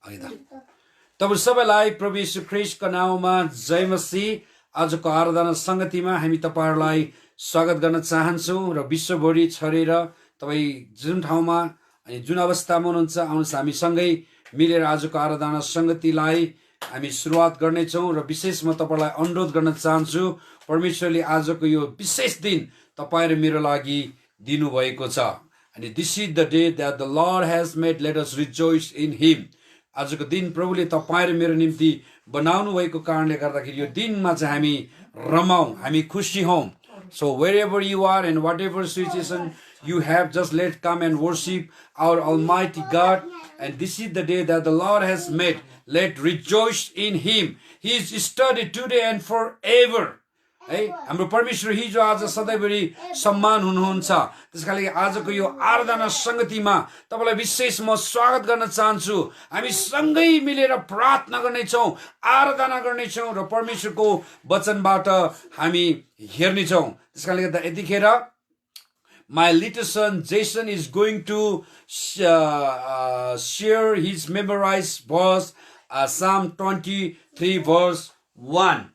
है त तपाईं सबैलाई प्रभु यीशु ख्रीष्टको नाममा जय मसीह। आजको आराधना संगतिमा हामी तपाईहरुलाई स्वागत गर्न चाहन्छौँ र विश्वभरि छरेर तपाई जुन ठाउँमा अनि जुन अवस्थामा हुनुहुन्छ आउनुहोस् हामी सँगै मिलेर आजको आराधना संगतिलाई हामी सुरुवात गर्नेछौँ र विशेष म तपाईलाई अनुरोध गर्न चाहन्छु परमेश्वरले आजको यो विशेष दिन तपाई र मेरो लागि दिनुभएको छ अनि this is the day that the lord has made, let us rejoice in him. आजको दिन प्रभुले तपाईं र मेरो निम्ति बनाउनु भएको कारणले गर्दाखेरि यो दिनमा चाहिँ हामी रमाउँ, हामी खुसी हौँ। So wherever you are and whatever situation you have, just let come and worship our Almighty God. And this is the day that the Lord has made. Let rejoice in Him. He is studied today and forever. है हाम्रो परमेश्वर हिजो आज सधैँभरि सम्मान हुनुहुन्छ। त्यसकारण आजको यो आराधना संगतिमा तपाईलाई विशेष म स्वागत गर्न चाहन्छु। हामी सँगै मिलेर प्रार्थना गर्नेछौँ, आराधना गर्नेछौँ र परमेश्वरको वचनबाट हामी हेर्नेछौँ। त्यसकारणले गर्दा यतिखेर my little son Jason is going to share his memorized verse, Psalm 23 verse 1.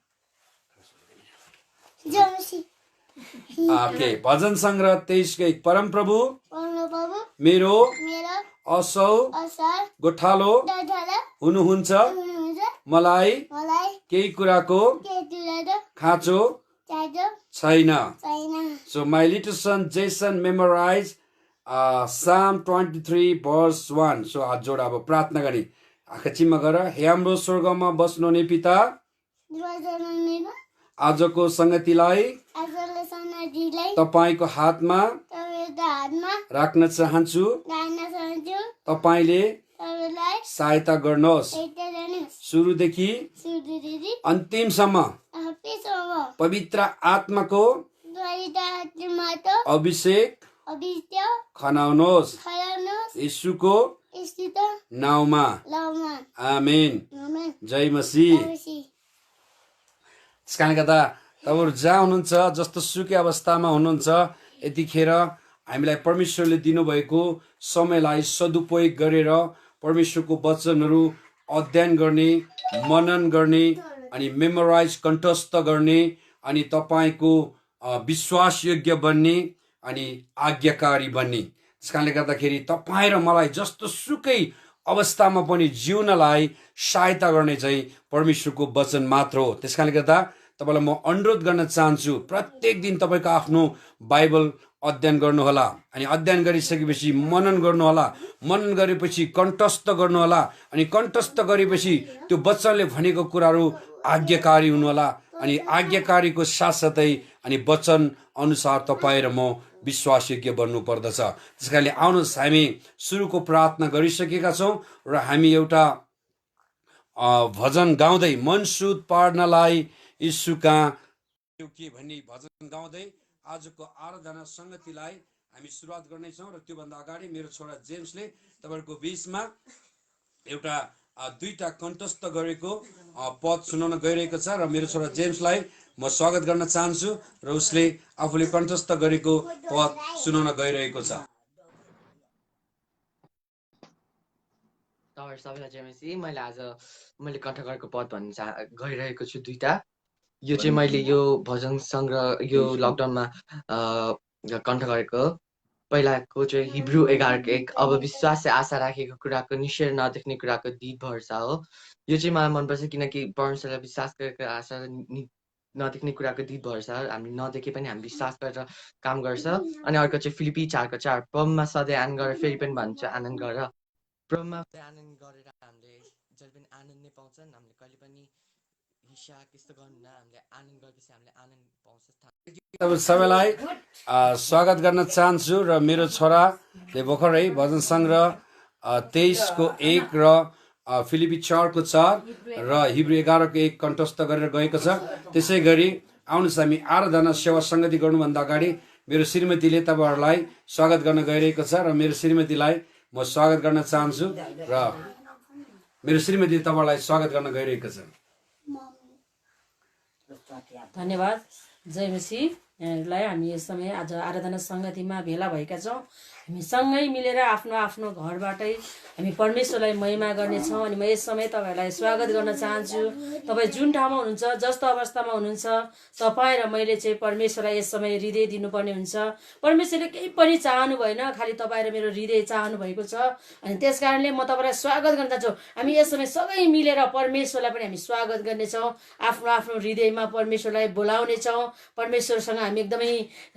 Okay, भजन संग्रह 23 के परम प्रभु मेरो असल गोठालो हुनुहुन्छ, मलाई केही कुराको खाँचो छैन। So my little son Jason memorized Psalm 23 verse 1. So हात जोड अब प्रार्थना गरी आँखा चिम्म गर। हे हाम्रो स्वर्गमा बस्नुहुने पिता, आजको संगतिलाई तपाईको हातमा राख्न चाहन्छु। तपाईले सहायता गर्नुहोस्। सुरुदेखि अन्तिमसम्म पवित्र आत्माको अभिषेक खनाउनुहोस् यीशुको नाममा, आमेन। जय मसीह। त्यसकारणले गर्दा तपाईहरु जहाँ हुनुहुन्छ, जस्तो सुकै अवस्थामा हुनुहुन्छ, यतिखेर हामीलाई परमेश्वरले दिनुभएको समयलाई सदुपयोग गरेर परमेश्वरको वचनहरू अध्ययन गर्ने, मनन गर्ने अनि मेमोराइज कण्ठस्थ गर्ने अनि तपाईको विश्वासयोग्य बन्ने अनि आज्ञाकारी बन्ने। त्यसकारणले गर्दाखेरि तपाईं र मलाई जस्तो सुकै अवस्थामा पनि जिउनलाई सहायता गर्ने चाहिँ परमेश्वरको वचन मात्र हो। त्यसकारणले गर्दा तपाईलाई म अनुरोध गर्न चाहन्छु प्रत्येक दिन तपाईको आफ्नो बाइबल अध्ययन गर्नुहोला अनि अध्ययन गरिसकेपछि मनन गर्नुहोला, मनन गरेपछि कण्ठस्थ गर्नुहोला अनि कण्ठस्थ गरेपछि त्यो वचनले भनेको कुराहरू आज्ञाकारी हुनुहोला अनि आज्ञाकारीको साथसाथै अनि वचन अनुसार तपाईं र म विश्वासयोग्य बन्नु पर्दछ। त्यसकारणले आउनुहोस् हामी सुरुको प्रार्थना गरिसकेका छौँ र हामी एउटा भजन गाउँदै मनसुद पार्नलाई यीशुका के भन्ने भजन गाउँदै आजको आराधना संगतिलाई हामी सुरुवात गर्नेछौँ। र त्योभन्दा अगाडि मेरो छोरा जेम्सले तपाईहरुको बीचमा एउटा दुईटा कण्ठस्थ गरेको पद सुनाउन गइरहेको छ र मेरो छोरा जेम्सलाई म स्वागत गर्न चाहन्छु र उसले आफूले कण्ठस्थ गरेको पद सुनाउन गइरहेको छ। तपाईहरु सबैलाई जय मसीह। मैले कण्ठ गरेको पद भन्न गइरहेको छु दुईटा। यो चाहिँ मैले यो भजन संग्रह यो लकडाउनमा कण्ठ गरेको। पहिलाको चाहिँ हिब्रू 11:1, अब विश्वास से आशा राखेको कुराको निश्चय नदेख्ने कुराको दीप भरोसा हो। यो चाहिँ मलाई मनपर्छ किनकि परमेश्वरलाई विश्वास गरेको आशा नदेख्ने कुराको दीप भरोसा, हामीले नदेखे पनि हामी विश्वास गरेर काम गर्छ। अनि अर्को चाहिँ फिलिपी 4:4, प्रभुमा सधैँ आनन्द गरेर, फेरि पनि भन्छ आनन्द गर। प्रभुमा आनन्द गरेर हामीले जहिले पनि आनन्द नै पाउँछन्। हामीले कहिले पनि हिंसा त्यस्तो गर्नुहुन्न, हामीले आनन्द गरेपछि हामीले आनन्द पाउँछ। तपाईं सबैलाई स्वागत गर्न चाहन्छु र मेरो छोराले भर्खरै भजन संग्रह 23:1 र फिलिपी 4:4 र हिब्रू 11:1 कण्ठस्थ गरेर गएको छ। त्यसै गरी आउनुहोस् हामी आराधना सेवा संगति गर्नुभन्दा अगाडि मेरो श्रीमतीले तपाईहरुलाई स्वागत गर्न गइरहेको छ र मेरो श्रीमतीलाई म स्वागत गर्न चाहन्छु र मेरो श्रीमतीले तपाईहरुलाई स्वागत गर्न गइरहेको छ। धन्यवाद। जय मसीह। यहाँहरूलाई हामी यस समय आज आराधना संगतिमा भेला भएका छौँ हामी सँगै मिलेर आफ्नो आफ्नो घरबाटै हामी परमेश्वरलाई महिमा गर्नेछौँ। अनि म यस समय तपाईँहरूलाई स्वागत गर्न चाहन्छु। तपाईँ जुन ठाउँमा हुनुहुन्छ, जस्तो अवस्थामा हुनुहुन्छ, तपाईँ र मैले चाहिँ परमेश्वरलाई यस समय हृदय दिनुपर्ने हुन्छ। परमेश्वरले केही पनि चाहनु भएन, खालि तपाईँ र मेरो हृदय चाहनु भएको छ। अनि त्यस कारणले म तपाईँलाई स्वागत गर्न चाहन्छु। हामी यस समय सबै मिलेर परमेश्वरलाई पनि हामी स्वागत गर्नेछौँ। आफ्नो आफ्नो हृदयमा परमेश्वरलाई बोलाउनेछौँ। परमेश्वरसँग हामी एकदमै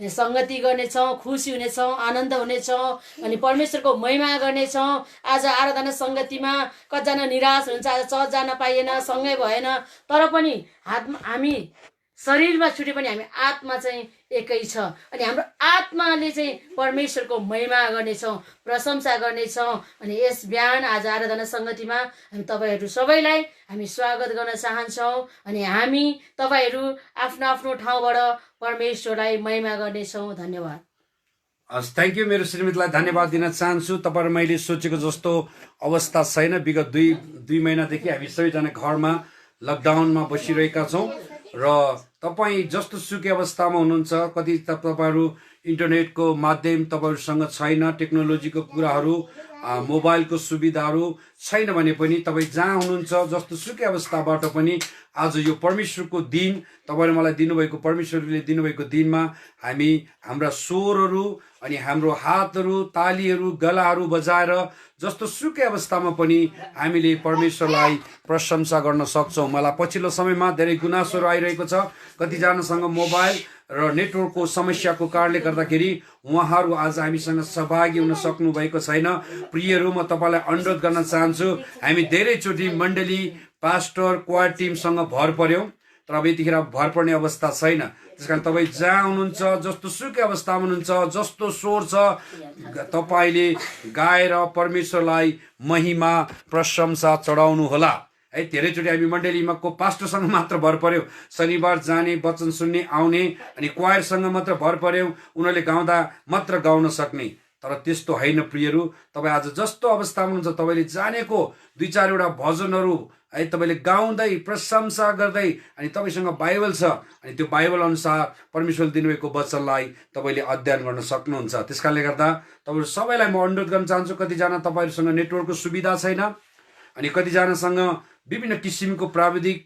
सङ्गति गर्नेछौँ, खुसी हुनेछौँ, आनन्द हुनेछौँ अनि परमेश्वरको महिमा गर्नेछौँ। आज आराधना सङ्गतिमा कतिजना निराश हुनुहुन्छ, आज चर्च जान पाइएन, सँगै भएन, तर पनि हामी शरीरमा छुटे पनि हामी आत्मा चाहिँ एकै छ। अनि हाम्रो आत्माले चाहिँ परमेश्वरको महिमा गर्नेछौँ, प्रशंसा गर्नेछौँ। अनि यस बिहान आज आराधना सङ्गतिमा हामी तपाईँहरू सबैलाई हामी स्वागत गर्न चाहन्छौँ। अनि हामी तपाईँहरू आफ्नो आफ्नो ठाउँबाट परमेश्वरलाई महिमा गर्नेछौँ। धन्यवाद। Thank you. मेरो श्रीमतीलाई धन्यवाद दिन चाहन्छु। तपाईँ मैले सोचेको जस्तो अवस्था छैन। विगत दुई महिनादेखि हामी सबैजना घरमा लकडाउनमा बसिरहेका छौँ र तपाईँ जस्तो सुकै अवस्थामा हुनुहुन्छ, कति तपाईँहरू इन्टरनेटको माध्यम तपाईँहरूसँग छैन, टेक्नोलोजीको कुराहरू, मोबाइलको सुविधाहरू छैन भने पनि तपाईँ जहाँ हुनुहुन्छ, जस्तो सुकै अवस्थाबाट पनि आज यो परमेश्वरको दिन तपाईँले मलाई दिनुभएको, परमेश्वरले दिनुभएको दिनमा हामी हाम्रा स्वरहरू अनि हाम्रो हातहरू, तालीहरू, गलाहरू बजाएर जस्तो सुकै अवस्थामा पनि हामीले परमेश्वरलाई प्रशंसा गर्न सक्छौँ। मलाई पछिल्लो समयमा धेरै गुनासोहरू आइरहेको छ। कतिजनासँग मोबाइल र नेटवर्कको समस्याको कारणले गर्दाखेरि उहाँहरू आज हामीसँग सहभागी हुन सक्नु भएको छैन। प्रियहरू, म तपाईँलाई अनुरोध गर्न चाहन्छु, हामी धेरैचोटि मण्डली, पास्टर, क्वायर टिमसँग भर पर्यौँ, तर अब यतिखेर भर पर्ने अवस्था छैन। त्यस कारण तपाईँ जहाँ हुनुहुन्छ, जस्तो सुकै अवस्थामा हुनुहुन्छ, जस्तो स्वर छ, तपाईँले गाएर परमेश्वरलाई महिमा प्रशंसा चढाउनु होला। है, धेरैचोटि हामी मण्डलीमा को पास्टरसँग मात्र भर पर्यो, शनिबार जाने, वचन सुन्ने, आउने, अनि क्वायरसँग मात्र भर पर्यो, उनीहरूले गाउँदा मात्र गाउन सक्ने। तर त्यस्तो होइन प्रियहरू। तपाईँ आज जस्तो अवस्थामा हुनुहुन्छ, तपाईँले जानेको 2-4वटा भजनहरू है तपाईँले गाउँदै प्रशंसा गर्दै, अनि तपाईँसँग बाइबल छ, अनि त्यो बाइबल अनुसार परमेश्वरले दिनुभएको वचनलाई तपाईँले अध्ययन गर्न सक्नुहुन्छ। त्यस कारणले गर्दा तपाईँहरू सबैलाई म अनुरोध गर्न चाहन्छु, कतिजना तपाईँहरूसँग नेटवर्कको सुविधा छैन, अनि कतिजनासँग विभिन्न किसिमको प्राविधिक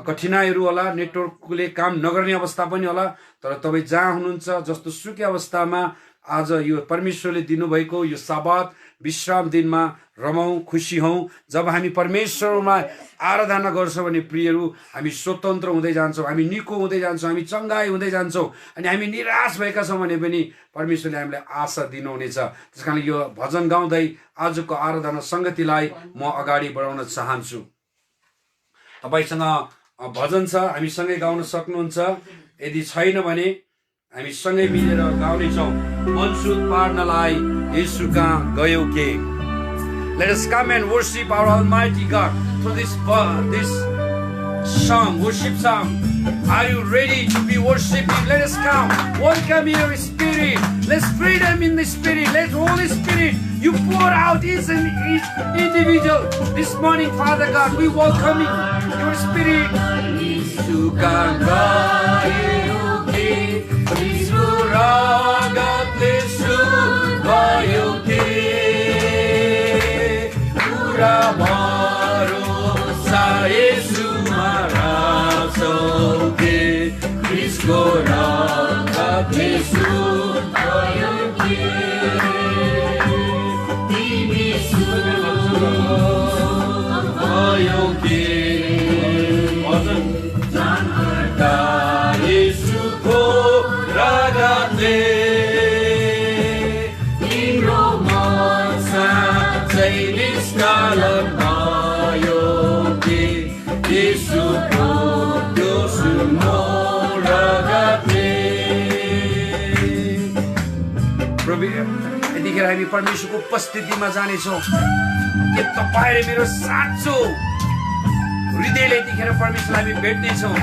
कठिनाइहरू होला, नेटवर्कले काम नगर्ने अवस्था पनि होला, तर तपाईँ जहाँ हुनुहुन्छ, जस्तो सुकै अवस्थामा आज यो परमेश्वरले दिनुभएको यो साबात विश्राम दिनमा रमाउँ, खुसी हौँ। जब हामी परमेश्वरमा आराधना गर्छौँ भने प्रियहरू, हामी स्वतन्त्र हुँदै जान्छौँ, हामी निको हुँदै जान्छौँ, हामी चङ्गाई हुँदै जान्छौँ। अनि हामी निराश भएका छौँ भने पनि परमेश्वरले हामीलाई आशा दिनुहुनेछ। त्यस कारण यो भजन गाउँदै आजको आराधना सङ्गतिलाई म अगाडि बढाउन चाहन्छु। तपाईँसँग भजन छ, हामीसँगै गाउन सक्नुहुन्छ। यदि छैन भने हामी सँगै मिलेर गाउनेछौँ। मनसुख पार्नलाई येशू कहाँ गयो के। Let us come and worship our Almighty God through this song, worship song. Are you ready to be worshiping? Let us come. Welcome your spirit. Let's freedom in the spirit. Let Holy Spirit, you pour out each individual this morning, Father God. We welcome your spirit. Yesu kang gayo ke, Yesu ragat Yesu gayo ke, pura bharosa Yesu maraso ke, Yesu ragat Yesu gayo ke, timi gayo ke. यतिखेर हामी परमेश्वरको उपस्थितिमा जानेछौँ। के तपाईँले मेरो साँचो हृदयले यतिखेर परमेश्वरलाई हामी भेट्नेछौँ।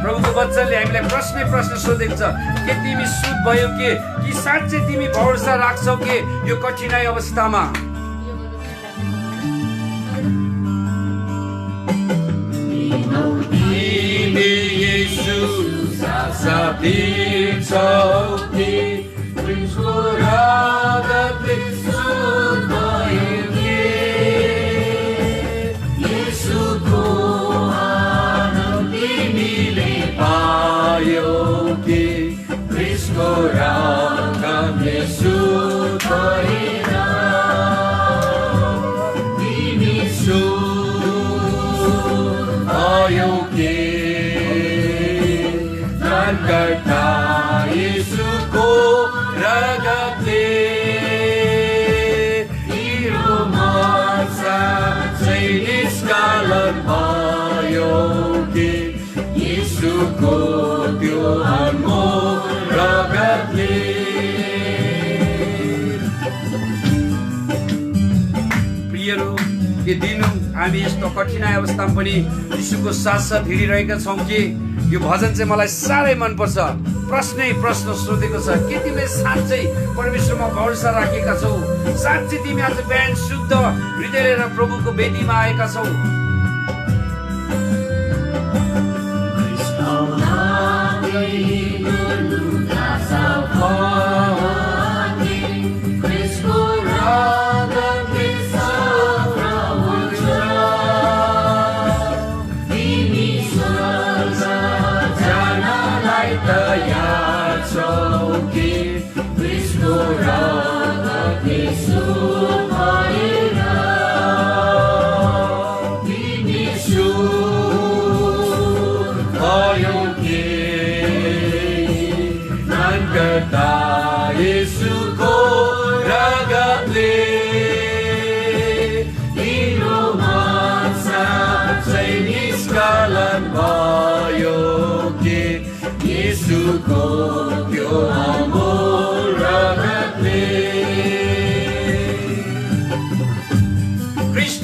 प्रभुको वचनले हामीलाई प्रश्न सोधेको छ, के तिमी शुद्ध भयो के, कि साँच्चै तिमी भरोसा राख्छौ के यो कठिनाइ अवस्थामा। तिमी येशू साथी छौ कि, यीशु अयोग्य त्राणकर्ता यीशुको रगतले मेरो मन साँच्चै निष्कलङ्क भयो कि यीशुको त्यो अनमोल रगतले। प्रियहरू, के दिनु हामी यस्तो कठिनाइ अवस्थामा पनि यीशुको साथ हिँडिरहेका छौँ कि यो भजन चाहिँ मलाई साह्रै मनपर्छ। प्रश्न सोधेको छ, के तिमीले साँच्चै परमेश्वरमा भरोसा राखेका छौ? साँच्चै तिमी आज बिहान शुद्ध हृदय लिएर प्रभुको वेदीमा आएका छौ?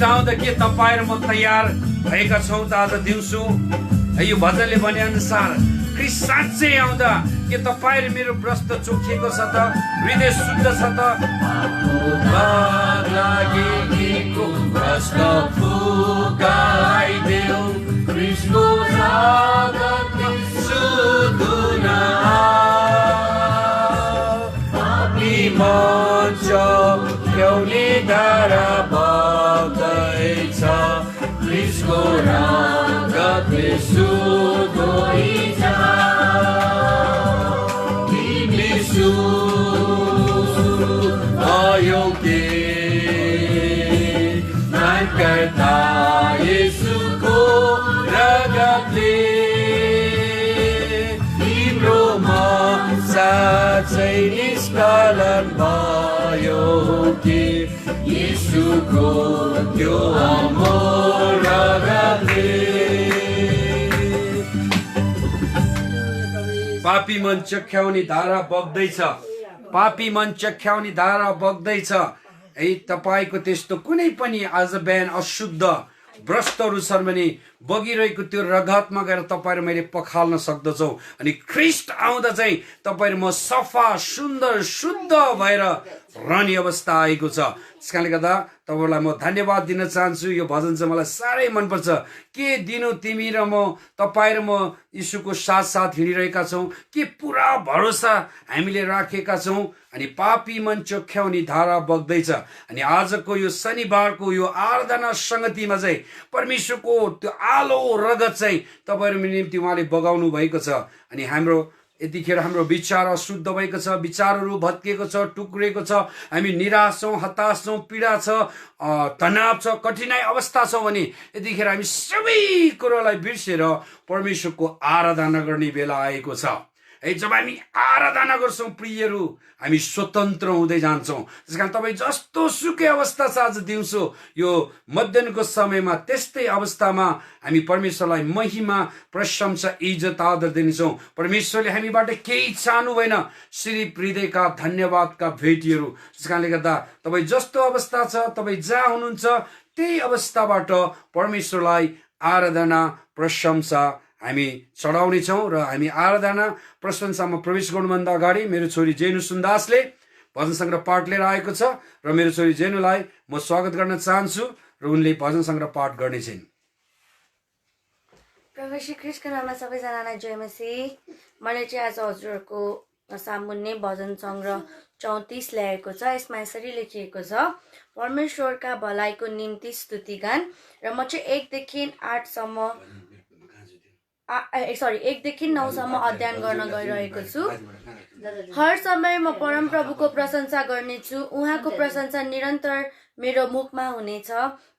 आउँदा के तपाईँ र म तयार भएका छौँ त? आज दिउँसो यो भजनले भने अनुसार ख्रीष्ट साँच्चै आउँदा के तपाईँ र मेरो प्रश्न चोखिएको छ त? हृदय शुद्ध छ त? प्रश्न फुकाइदेऊ ख्रीष्टको रगतले सुधुन पापी मन च्याउने धारा बग्दैछ ख्रीष्टको रगतले सुधोइन्छ। यीशु अयोग्य त्राणकर्ता यीशुको रगतले तिम्रो मन साँच्चै निष्कलङ्क भयो कि यीशुको त्यो अनमोल रगतले। पापी मन चख्याउने धारा बग्दैछ, पापी मन चख्याउने धारा बग्दैछ। है तपाईँको त्यस्तो कुनै पनि आज बिहान अशुद्ध भ्रष्टहरू छन् भने बगिरहेको त्यो रगतमा गएर तपाईँ र मैले पखाल्न सक्दछौँ। अनि ख्रीष्ट आउँदा चाहिँ तपाईँ र म सफा सुन्दर शुद्ध भएर रहने अवस्था आएको छ। त्यस कारणले गर्दा तपाईँहरूलाई म धन्यवाद दिन चाहन्छु। यो भजन चाहिँ मलाई साह्रै मनपर्छ। के दिनु तिमी र म, तपाईँ र म यीशुको साथ हिँडिरहेका छौँ के पुरा भरोसा हामीले राखेका छौँ? अनि पापी मन चोख्याउने धारा बग्दैछ। अनि आजको यो शनिबारको यो आराधना सङ्गतिमा चाहिँ परमेश्वरको त्यो आलो रगत चाहिँ तपाईँहरू निम्ति उहाँले बगाउनु भएको छ। अनि हाम्रो यतिखेर हाम्रो विचार अशुद्ध भएको छ, विचारहरू भत्किएको छ, टुक्रिएको छ, हामी निराश छौँ, हताश छौँ, पीडा छ, तनाव छ, कठिनाइ अवस्था छौँ भने यतिखेर हामी सबै कुरोलाई बिर्सेर परमेश्वरको आराधना गर्ने बेला आएको छ। है जब हामी आराधना गर्छौँ प्रियहरू, हामी स्वतन्त्र हुँदै जान्छौँ। त्यस कारण तपाईँ जस्तो सुकै अवस्था छ आज दिउँसो यो मध्याहको समयमा, त्यस्तै अवस्थामा हामी परमेश्वरलाई महिमा, प्रशंसा, इज्जत, आदर दिनेछौँ। परमेश्वरले हामीबाट केही चाहनु भएन, सिर्फ हृदयका धन्यवादका भेटीहरू। त्यस कारणले गर्दा तपाईँ जस्तो अवस्था छ, तपाईँ जहाँ हुनुहुन्छ त्यही अवस्थाबाट परमेश्वरलाई आराधना, प्रशंसा हामी चढाउनेछौँ। र हामी आराधना प्रशंसामा प्रवेश गर्नुभन्दा अगाडि मेरो छोरी जेनु सुन्दासले भजन सङ्ग्रह पाठ लिएर आएको छ र मेरो छोरी जेनुलाई म स्वागत गर्न चाहन्छु र उनले भजन सङ्ग्रह पाठ गर्नेछिन्। प्रभु श्री ख्रीष्टको नाममा सबैजनालाई जय मसीह। मैले चाहिँ आज हजुरहरूको सामुन्ने भजन सङ्ग्रह 34 ल्याएको छ। यसमा यसरी लेखिएको छ, परमेश्वरका भलाइको निम्ति स्तुति गान। र म चाहिँ 1 देखि 9 सम्म अध्ययन गर्न गइरहेको छु। हर समय म परम प्रभुको प्रशंसा गर्नेछु, उहाँको प्रशंसा निरन्तर मेरो मुखमा हुनेछ।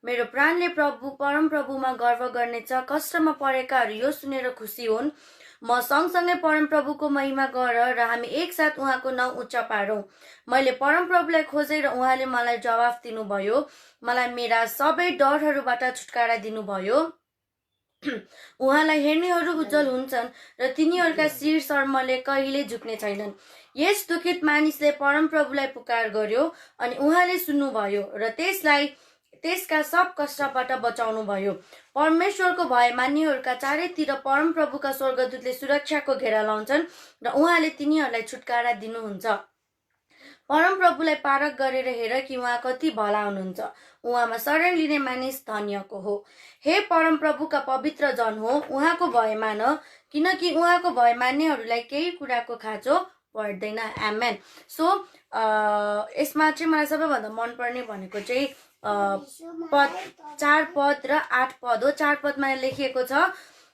मेरो प्राणले परमप्रभुमा गर्व गर्नेछ। कष्टमा परेकाहरू यो सुनेर खुसी हुन्। म सँगसँगै परमप्रभुको महिमा गर र हामी एकसाथ उहाँको नाउँ उच्च पारौँ। मैले परमप्रभुलाई खोजेँ र उहाँले मलाई जवाफ दिनुभयो। मलाई मेरा सबै डरहरूबाट छुटकारा दिनुभयो। उहाँलाई हेर्नेहरू उज्जवल हुन्छन् र तिनीहरूका शिर शर्मले कहिले झुक्ने छैनन्। यस दुखित मानिसले परमप्रभुलाई पुकार गर्यो अनि उहाँले सुन्नुभयो र त्यसलाई त्यसका सब कष्टबाट बचाउनु भयो। परमेश्वरको भय मान्नेहरूका चारैतिर परमप्रभुका स्वर्गदूतले सुरक्षाको घेरा लाउँछन् र उहाँले तिनीहरूलाई छुटकारा दिनुहुन्छ। परमप्रभुलाई पारख गरेर हेर कि उहाँ कति भला हुनुहुन्छ। उहाँमा शरण लिने मानिस धन्यको हो। हे परमप्रभुका पवित्र जन हो, उहाँको भय मान, किनकि उहाँको भय मान्नेहरूलाई केही कुराको खाँचो पर्दैन। आमेन। सो यसमा चाहिँ मलाई सबैभन्दा मनपर्ने भनेको चाहिँ 4 पद र 8 पद हो। 4 पदमा लेखिएको छ,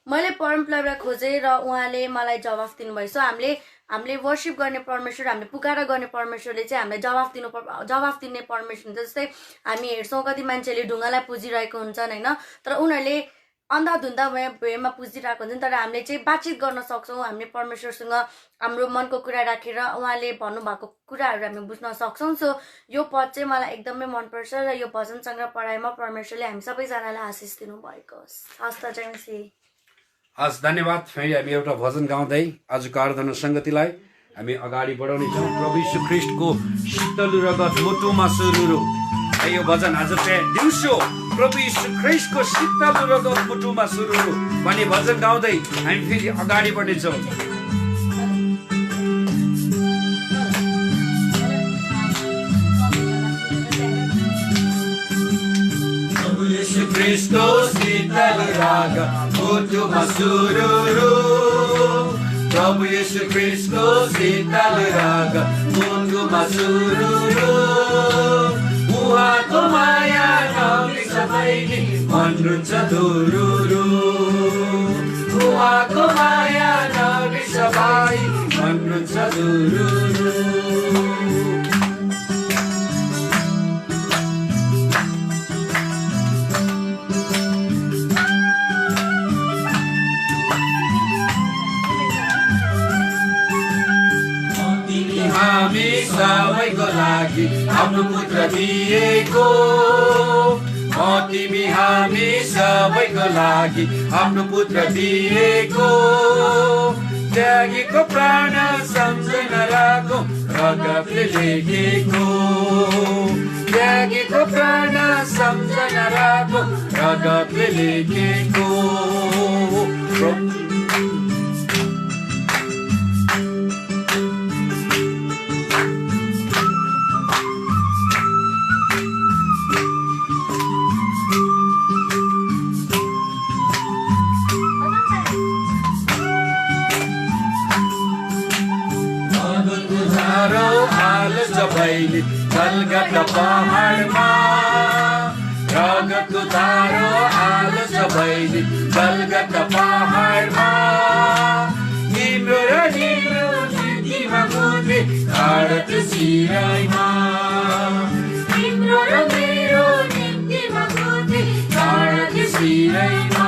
मैले परमप्रभुलाई खोजेँ र उहाँले मलाई जवाफ दिनुभयो। सो हामीले वर्शिप गर्ने परमेश्वर, हामीले पुकारा गर्ने परमेश्वरले चाहिँ हामीलाई जवाफ दिने परमेश्वर हुन्छ। जस्तै हामी हेर्छौँ कति मान्छेले ढुङ्गालाई पुजिरहेको हुन्छन् होइन, तर उनीहरूले अन्धाधुन्दा भएमा पुजिरहेको हुन्छन्। तर हामीले चाहिँ बातचित गर्न सक्छौँ। हामीले परमेश्वरसँग हाम्रो मनको कुरा राखेर उहाँले भन्नुभएको कुराहरू हामी बुझ्न सक्छौँ। सो यो पद चाहिँ मलाई एकदमै मनपर्छ र यो भजन सङ्ग्रह पढाइमा परमेश्वरले हामी सबैजनालाई आशिष दिनुभएको होस्। हस् त जय मसीह। हस्, धन्यवाद। फेरि हामी एउटा भजन गाउँदै आजको आराधना सङ्गतिलाई हामी अगाडि बढाउनेछौँ। प्रभु यीशु ख्रीष्टको शीतल रगत मुटुमा सुरुरु। यो भजन आज चाहिँ दिउँसो प्रभु यीशु ख्रीष्टको शीतल रगत मुटुमा सुरुरु भन्ने भजन गाउँदै हामी फेरि अगाडि बढ्नेछौँ। Cristo शीतल रगत मुटुमा सुरुरु। प्रभु यीशु ख्रीष्टको शीतल रगत मुटुमा सुरुरु। उहाँको माया नबिर्स सबैले मन रुन्छ धुरुरु। उहाँको माया नबिर्स भाइ मन रुन्छ धुरुरु। हामी सबैको लागि आफ्नो पुत्र दिएको। तिमी हामी सबैको लागि आफ्नो पुत्र दिएको। त्यागेको प्राण सम्झन राखो रगतले लेखेको। त्यागेको प्राण सम्झन राखो रगतले लेखेको। गलगता पहाडमा रगतको धारो आलो सबैले गलगता पहाडमा। तिम्रो र तिम्रो जिन्दगीमा गुन्ने काँडत सिराइमा। तिम्रो र मेरो जिन्दगीमा गुन्ने काँडत सिराइमा।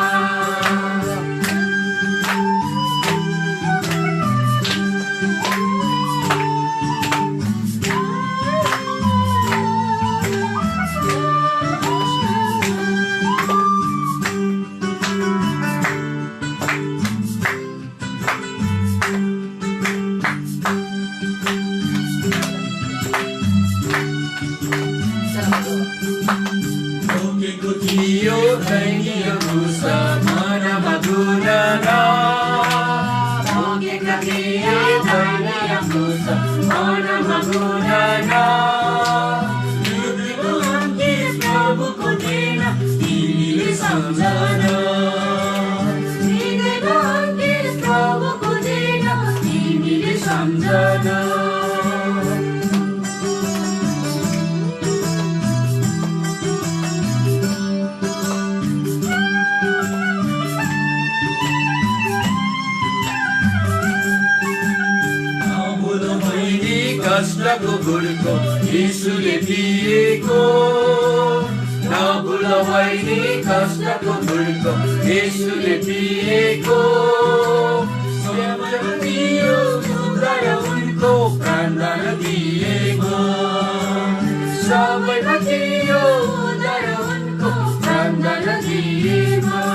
कष्टको गुणको यीशुले दिएको। सबैले कष्टको धुर्को येशूले दिएको दियो उद्धार उनको प्राणदान दिएको सबैमा दियो उद्धार उनको प्राणदान दिएको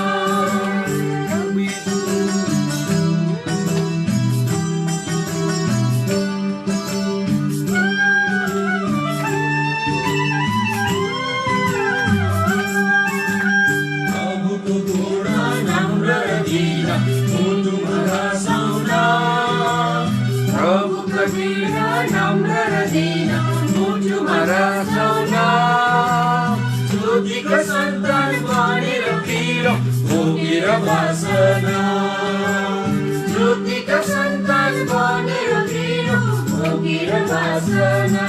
ज्योतिका सन्तान बनेर फिर भोगेर वासना ज्योतिका सन्तान बनेर फिर भोगेर वासना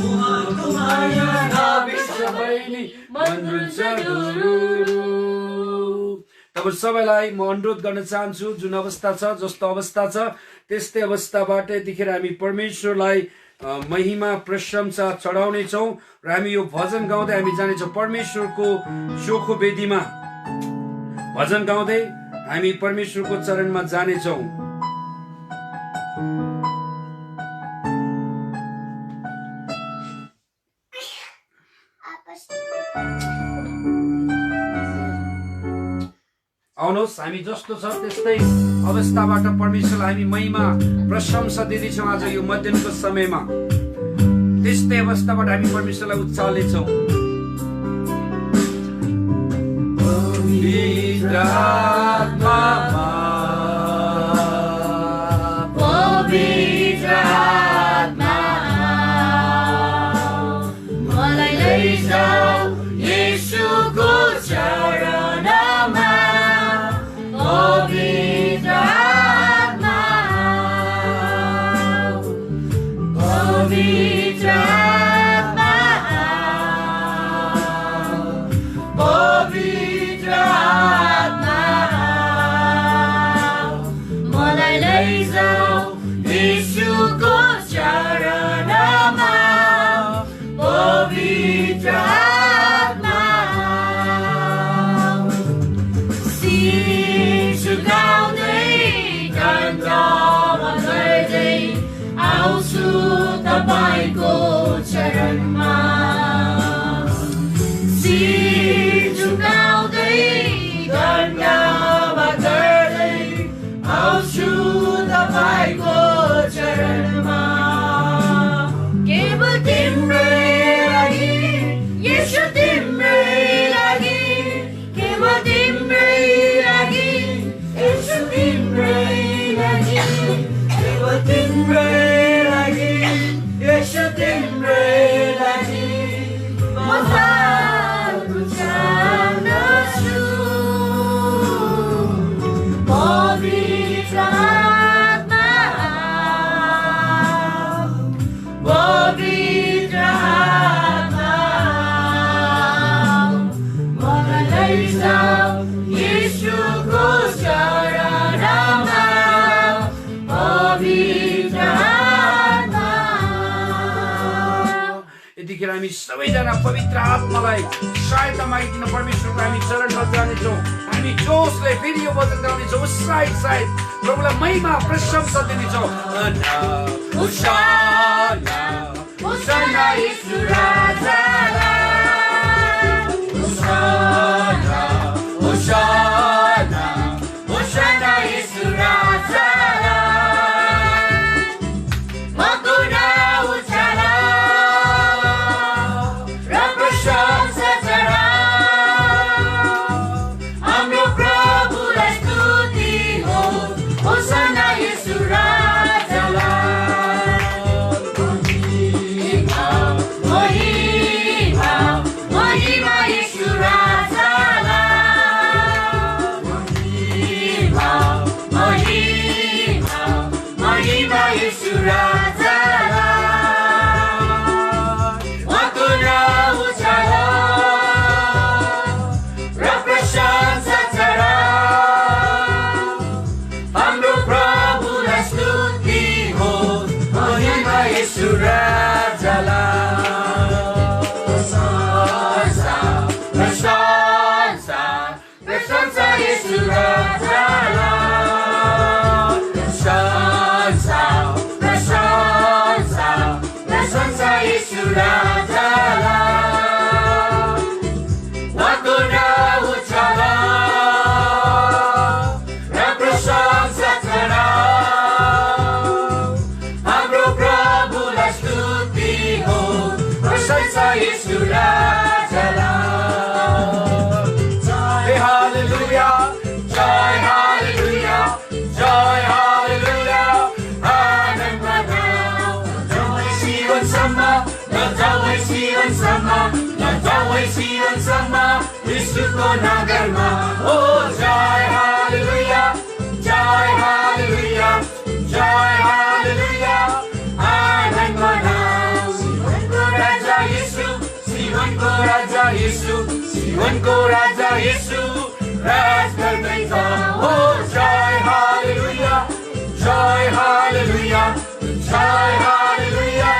उहाँको माया नाबे सबैले मन रुन्छ डुरुरु। तब सबैलाई म अनुरोध गर्न चाहन्छु जुन अवस्था छ जस्तो अवस्था छ त्यस्तै अवस्थाबाट यतिखेर हामी परमेश्वरलाई महिमा प्रशंसा चढाउनेछौँ र हामी यो भजन गाउँदै हामी जानेछौँ परमेश्वरको चोखो वेदीमा भजन गाउँदै हामी परमेश्वरको चरणमा जानेछौँ। आउनुहोस् हामी जस्तो छ त्यस्तै अवस्थाबाट परमेश्वरलाई हामी महिमा प्रशंसा दिँदैछौँ। आज यो मध्याहको समयमा त्यस्तै अवस्थाबाट हामी परमेश्वरलाई उचाल्नेछौँ। पवित्र आत्मा मलाई लैजाऊ येशूको चरणमा पवित्र आत्मा पवित्र आत्मा पवित्र आत्मा मलाई लैजाऊ येशूको चरणमा पवित्र आत्मा झुकाउँदै गन्धमा गर्दै आउँछु तपाईको चरणमा शिर झुकाउँदै गन्धमा गर्दै आउँछु तपाईको चरणमा केवल तिम्रै लागि येशू तिम्रै लागि केवल तिम्रै लागि येशू तिम्रै लागि केवल तिम्रै लागि येशू तिम्रै लागि म सानो चाहन्छु पवित्र आत्मा पवित्र आत्मा मलाई लैजाऊ येशूको चरणमा पवित्र आत्मा। यतिखेर हामी सबैजना पवित्र आत्मालाई सहायता मागिकन परमेश्वरको हामी चरणमा जानेछौँ। हामी जोसले फेरि यो वचन गाउनेछौँ उत्साहित साहित प्रभुलाई महिमा प्रशंसा दिनेछौँ। होशाना होशाना येशू राजालाई होशाना होशाना होशाना येशू राजालाई मकुना उचाला र प्रशंसा चढा हाम्रो प्रभुलाई स्तुति हो होशाना येशू राजालाई महिमा यीशुको नगरमा ओ जय हालेलुया जय हालेलुया जय हालेलुया आनन्द मनाऊ सियोनको राजा यीशु सियोनको राजा यीशु सियोनको राजा यीशु राज गर्दैछ ओ जय हालेलुया जय हालेलुया जय हालेलुया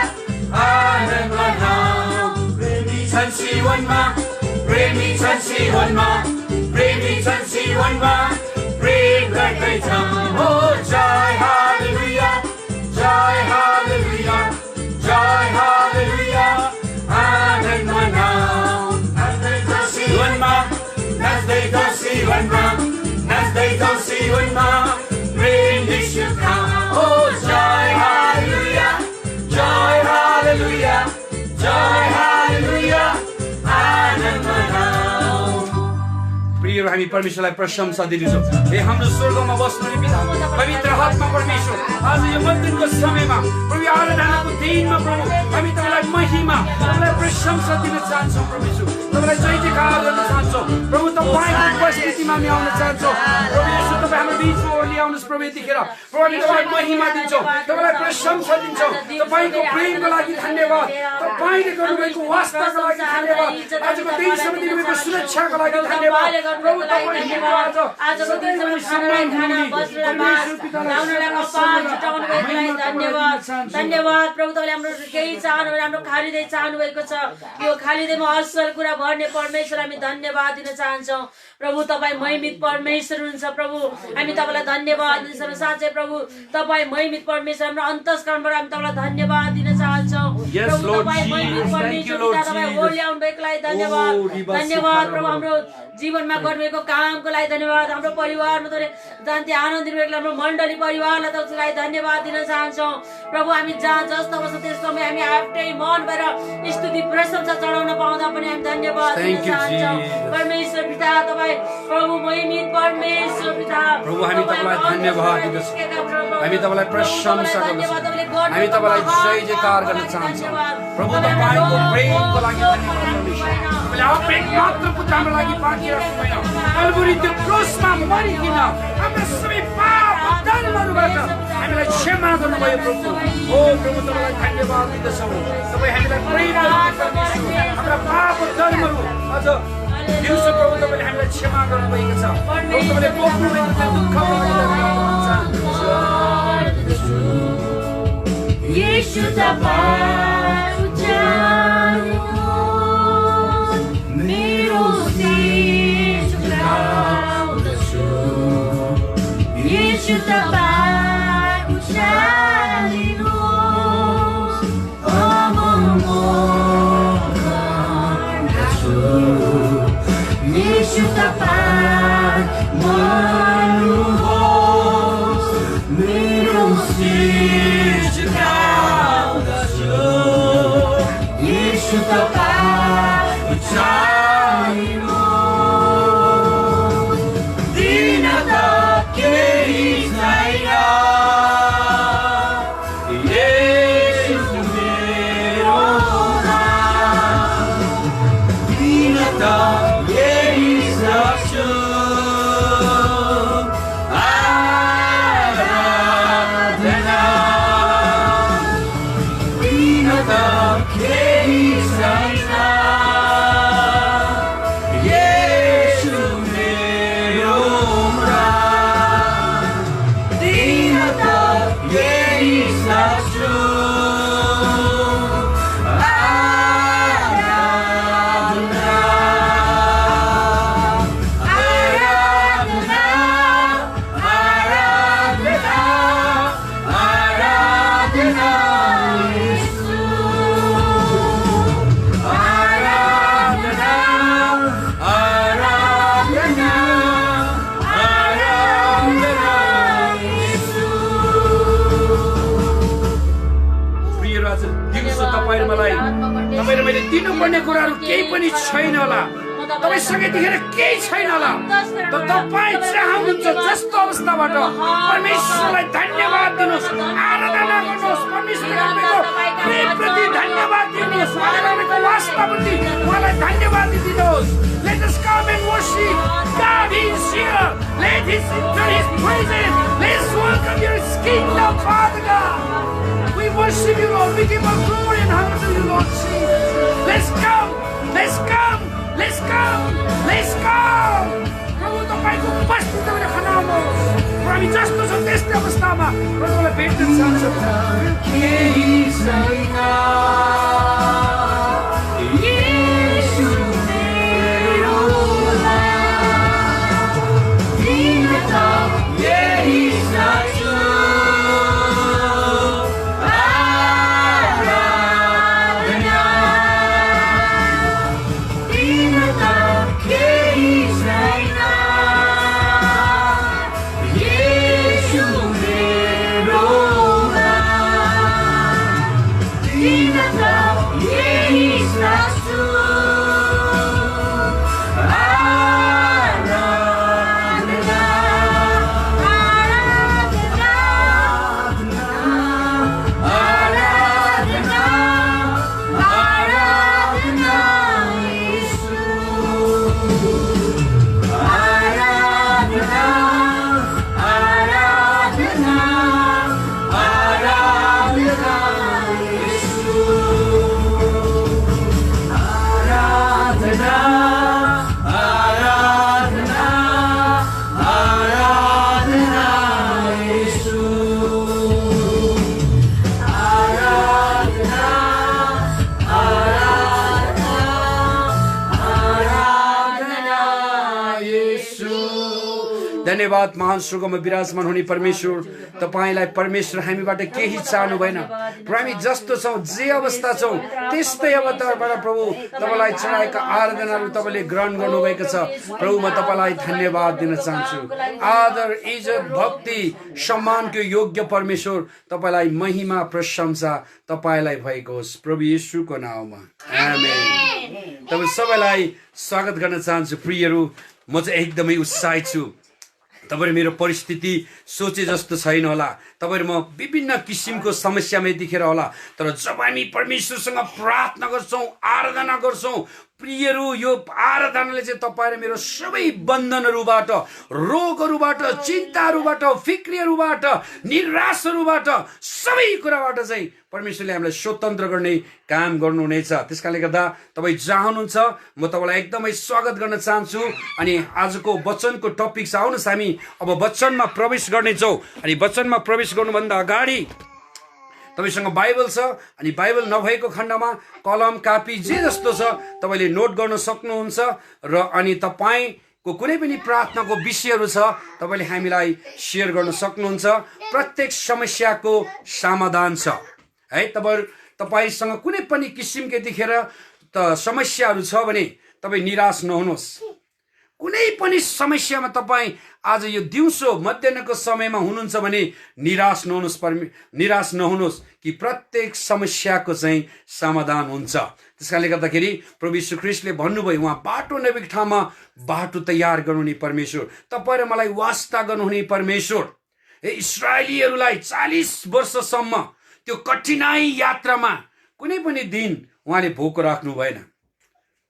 आनन्द मनाऊ प्रेमी छन् सियोनमा प्रेमी छन् सियोनमा प्रेमी छन् सियोनमा प्रेम गर्दैछ ओ जय हालेलुया जय हालेलुया जय हालेलुया आनन्द मनाऊ नाच्दैछ सियोनमा नाच्दैछ सियोनमा नाच्दैछ सियोनमा प्रेम यीशुका ओ जय हालेलुया जय हालेलुया जय हालेलुया आनन्द मनाऊ प्रियहरू हामी परमेश्वरलाई प्रशंसा दिन्छौँ हे हाम्रो स्वर्गमा बस्नुहुने पिता पवित्र आत्मा परमेश्वर आज यो मध्याहको समयमा प्रभु आराधनाको दिनमा प्रभु हामी तपाईँलाई महिमा तपाईँलाई प्रशंसा दिन चाहन्छौँ परमेश्वर तपाईँलाई जय जयकार गर्न चाहन्छौँ प्रभु तपाईँको उपस्थितिमा हामी आउन चाहन्छौँ प्रभु येशू तपाईँ हाम्रो बिचमा ओर्लिआउनुहोस् प्रभु यतिखेर प्रभु हामी तपाईँलाई महिमा दिन्छौँ तपाईँलाई प्रशंसा दिन्छौँ तपाईँको प्रेमको लागि धन्यवाद तपाईँले गर्नुभएको वास्ताको लागि धन्यवाद आजको दिनसम्म दिनुभएको सुरक्षाको लागि धन्यवाद प्रभु तपाईँले आजको दिनसम्म सम्मान खाना धन्यवाद प्रभु तपाईँले हाम्रो केही चाहनु हाम्रो खालिँदै चाहनु भएको छ यो खालिँदैमा असल कुरा भर्ने परमेश्वर हामी धन्यवाद दिन चाहन्छौँ प्रभु तपाईँ महिमित परमेश्वर हुनुहुन्छ प्रभु हामी तपाईँलाई धन्यवाद दिन्छौँ साँच्चै प्रभु तपाईँ महिमित परमेश्वर हाम्रो अन्तस्करणबाट हामी तपाईँलाई धन्यवाद दिन चाहन्छौँ प्रभु तपाईँ महिमित परमेश्वर तपाईँ ओर्ल्याउनु भएकोलाई धन्यवाद धन्यवाद प्रभु हाम्रो जीवनमा गर्नुभएको कामको लागि धन्यवाद हाम्रो परिवारमा तपाईँले जान्ति आनन्द दिनुभएको हाम्रो मण्डली परिवारलाई तपाईँलाई धन्यवाद दिन चाहन्छौँ प्रभु हामी जहाँ जस्तो अवस्था त्यस समय हामी आफ्नै मन भएर स्तुति प्रशंसा चढाउन पाउँदा पनि हामी धन्यवाद दिन चाहन्छौँ परमेश्वर पिता तपाईँ प्रभु महिमित परमेश्वर पिता प्रभु हामी तपाईँलाई धन्यवाद दिन्छौँ हामी तपाईँलाई प्रशंसा गर्छौँ हामी तपाईँलाई जय जयकार गर्न चाहन्छौँ प्रभु तपाईँको प्रेमको लागि धन्यवाद तपाईँले आफ्नो एकमात्र पुत्र हाम्रो लागि बाँकी राख्नुभयो कल्वरी त्यो क्रुसमा मरिकिन हाम्रो सबै पाप धर्महरूबाट हामीलाई क्षमा गर्नुभयो प्रभु ओ प्रभु तपाईँलाई धन्यवाद दिँदछौँ तपाईँ हामीलाई प्रेम गर्नुहुन्छ हाम्रा पाप धर्महरू अझ दिउँसो प्रभु तपाईँले हामीलाई क्षमा गर्नुभएको छ प्रभु तपाईँले बोक्नुभएको त्यो दुःखको लागि येशू तपाईँ उचाल्नुहोस् मेरो शिर झुकाउँदछु येशू तपाईँ उचाल्नुहोस् अब म गर्दछु येशू तपाईँ मर्नुहोस् मेरो शिर झुकाउँदछु येशू तपाईँ उचाल्नुहोस् दिन त केही छैन येशू मेरो नाम दिन त यही सक्छु आराधना दिन त केही छैन येशू मेरो नाम दिन त यही सक्छु तपाईँले मैले दिनुपर्ने कुराहरू केही पनि छैन होला तपाईँसँग यतिखेर केही छैन होला, तर तपाईँ चाहनुहुन्छ जस्तो अवस्थाबाट परमेश्वरलाई धन्यवाद दिनुहोस्, आराधना गर्नुहोस्, परमेश्वरले गर्नुभएको प्रेमप्रति धन्यवाद दिनुहोस्, उहाँले गर्नुभएको वास्ताप्रति उहाँलाई धन्यवाद दिनुहोस्। Let us come and worship God. He is here. Let us enter His presence. Let's welcome your kingdom, Father God. We worship you, Lord. We give our glory and honor to you, Lord Jesus. Let's come. Let's come. Let's come. Let's come. प्रभु तपाईको उपस्थितिमा खनाउनुहोस्। हामी जस्तो छौँ त्यस्तै अवस्थामा प्रभुलाई भेट्न चाहन्छौँ। धन्यवाद महान स्वर्गमा विराजमान हुने परमेश्वर, तपाईलाई परमेश्वर हामीबाट केही चाहनु भएन। हामी जस्तो छौँ, जे अवस्था छौँ त्यस्तै अवस्थाबाट प्रभु तपाईलाई चढाएका आराधनाहरू तपाईँले ग्रहण गर्नुभएको छ। प्रभु म तपाईँलाई धन्यवाद दिन चाहन्छु। आदर, इज्जत, भक्ति, सम्मानको योग्य परमेश्वर, तपाईँलाई महिमा प्रशंसा तपाईँलाई भएको होस् प्रभु येशूको नाममा, आमेन। तपाईँ सबैलाई स्वागत गर्न चाहन्छु। प्रियहरू, म चाहिँ एकदमै उत्साहित छु। तपाईहरु मेरो परिस्थिति सोचे जस्तो छैन होला, तपाईहरु म विभिन्न किसिमको समस्यामा यतिखेर होला, तर जब हामी परमेश्वरसँग प्रार्थना गर्छौं, आराधना गर्छौं, प्रियहरू, यो आराधनाले चाहिँ तपाईहरु मेरो सबै बन्धनहरुबाट, रोगहरुबाट, चिन्ताहरुबाट, फिक्रीहरुबाट, निराशहरुबाट, सबै कुराबाट चाहिँ परमेश्वरले हामीलाई स्वतन्त्र गर्ने काम गर्नुहुनेछ। त्यसकारणले गर्दा तपाई जहाँ हुनुहुन्छ म तपाईलाई एकदमै स्वागत गर्न चाहन्छु। अनि आजको वचनको टपिक छ, आउनुहोस् हामी अब वचनमा प्रवेश गर्नेछौँ। अनि वचनमा प्रवेश गर्नुभन्दा अगाडि तपाईसँग बाइबल छ, अनि बाइबल नभएको खण्डमा कलम, कापी जे जस्तो छ तपाईले नोट गर्न सक्नुहुन्छ। र अनि तपाईको कुनै पनि प्रार्थनाको विषयहरू छ तपाईले हामीलाई शेयर गर्न सक्नुहुन्छ। प्रत्येक समस्याको समाधान छ है। तपाईसँग कुनै पनि किसिमको यतिखेर त समस्याहरू छ भने तपाई निराश नहुनुहोस्। कुनै पनि समस्यामा तपाई आज यो दिउँसो मध्याहको समयमा हुनुहुन्छ भने निराश नहुनुहोस् कि प्रत्येक समस्याको चाहिँ समाधान हुन्छ। त्यसकारणले गर्दाखेरि प्रभु यीशु ख्रीष्टले भन्नुभयो, उहाँ बाटो नभएको ठाउँमा बाटो तयार गर्नुहुने परमेश्वर, तपाईँ र मलाई वास्ता गर्नुहुने परमेश्वर। इस्राएलीहरूलाई 40 वर्षसम्म त्यो कठिनाई यात्रामा कुनै पनि दिन उहाँले भोको राख्नु भएन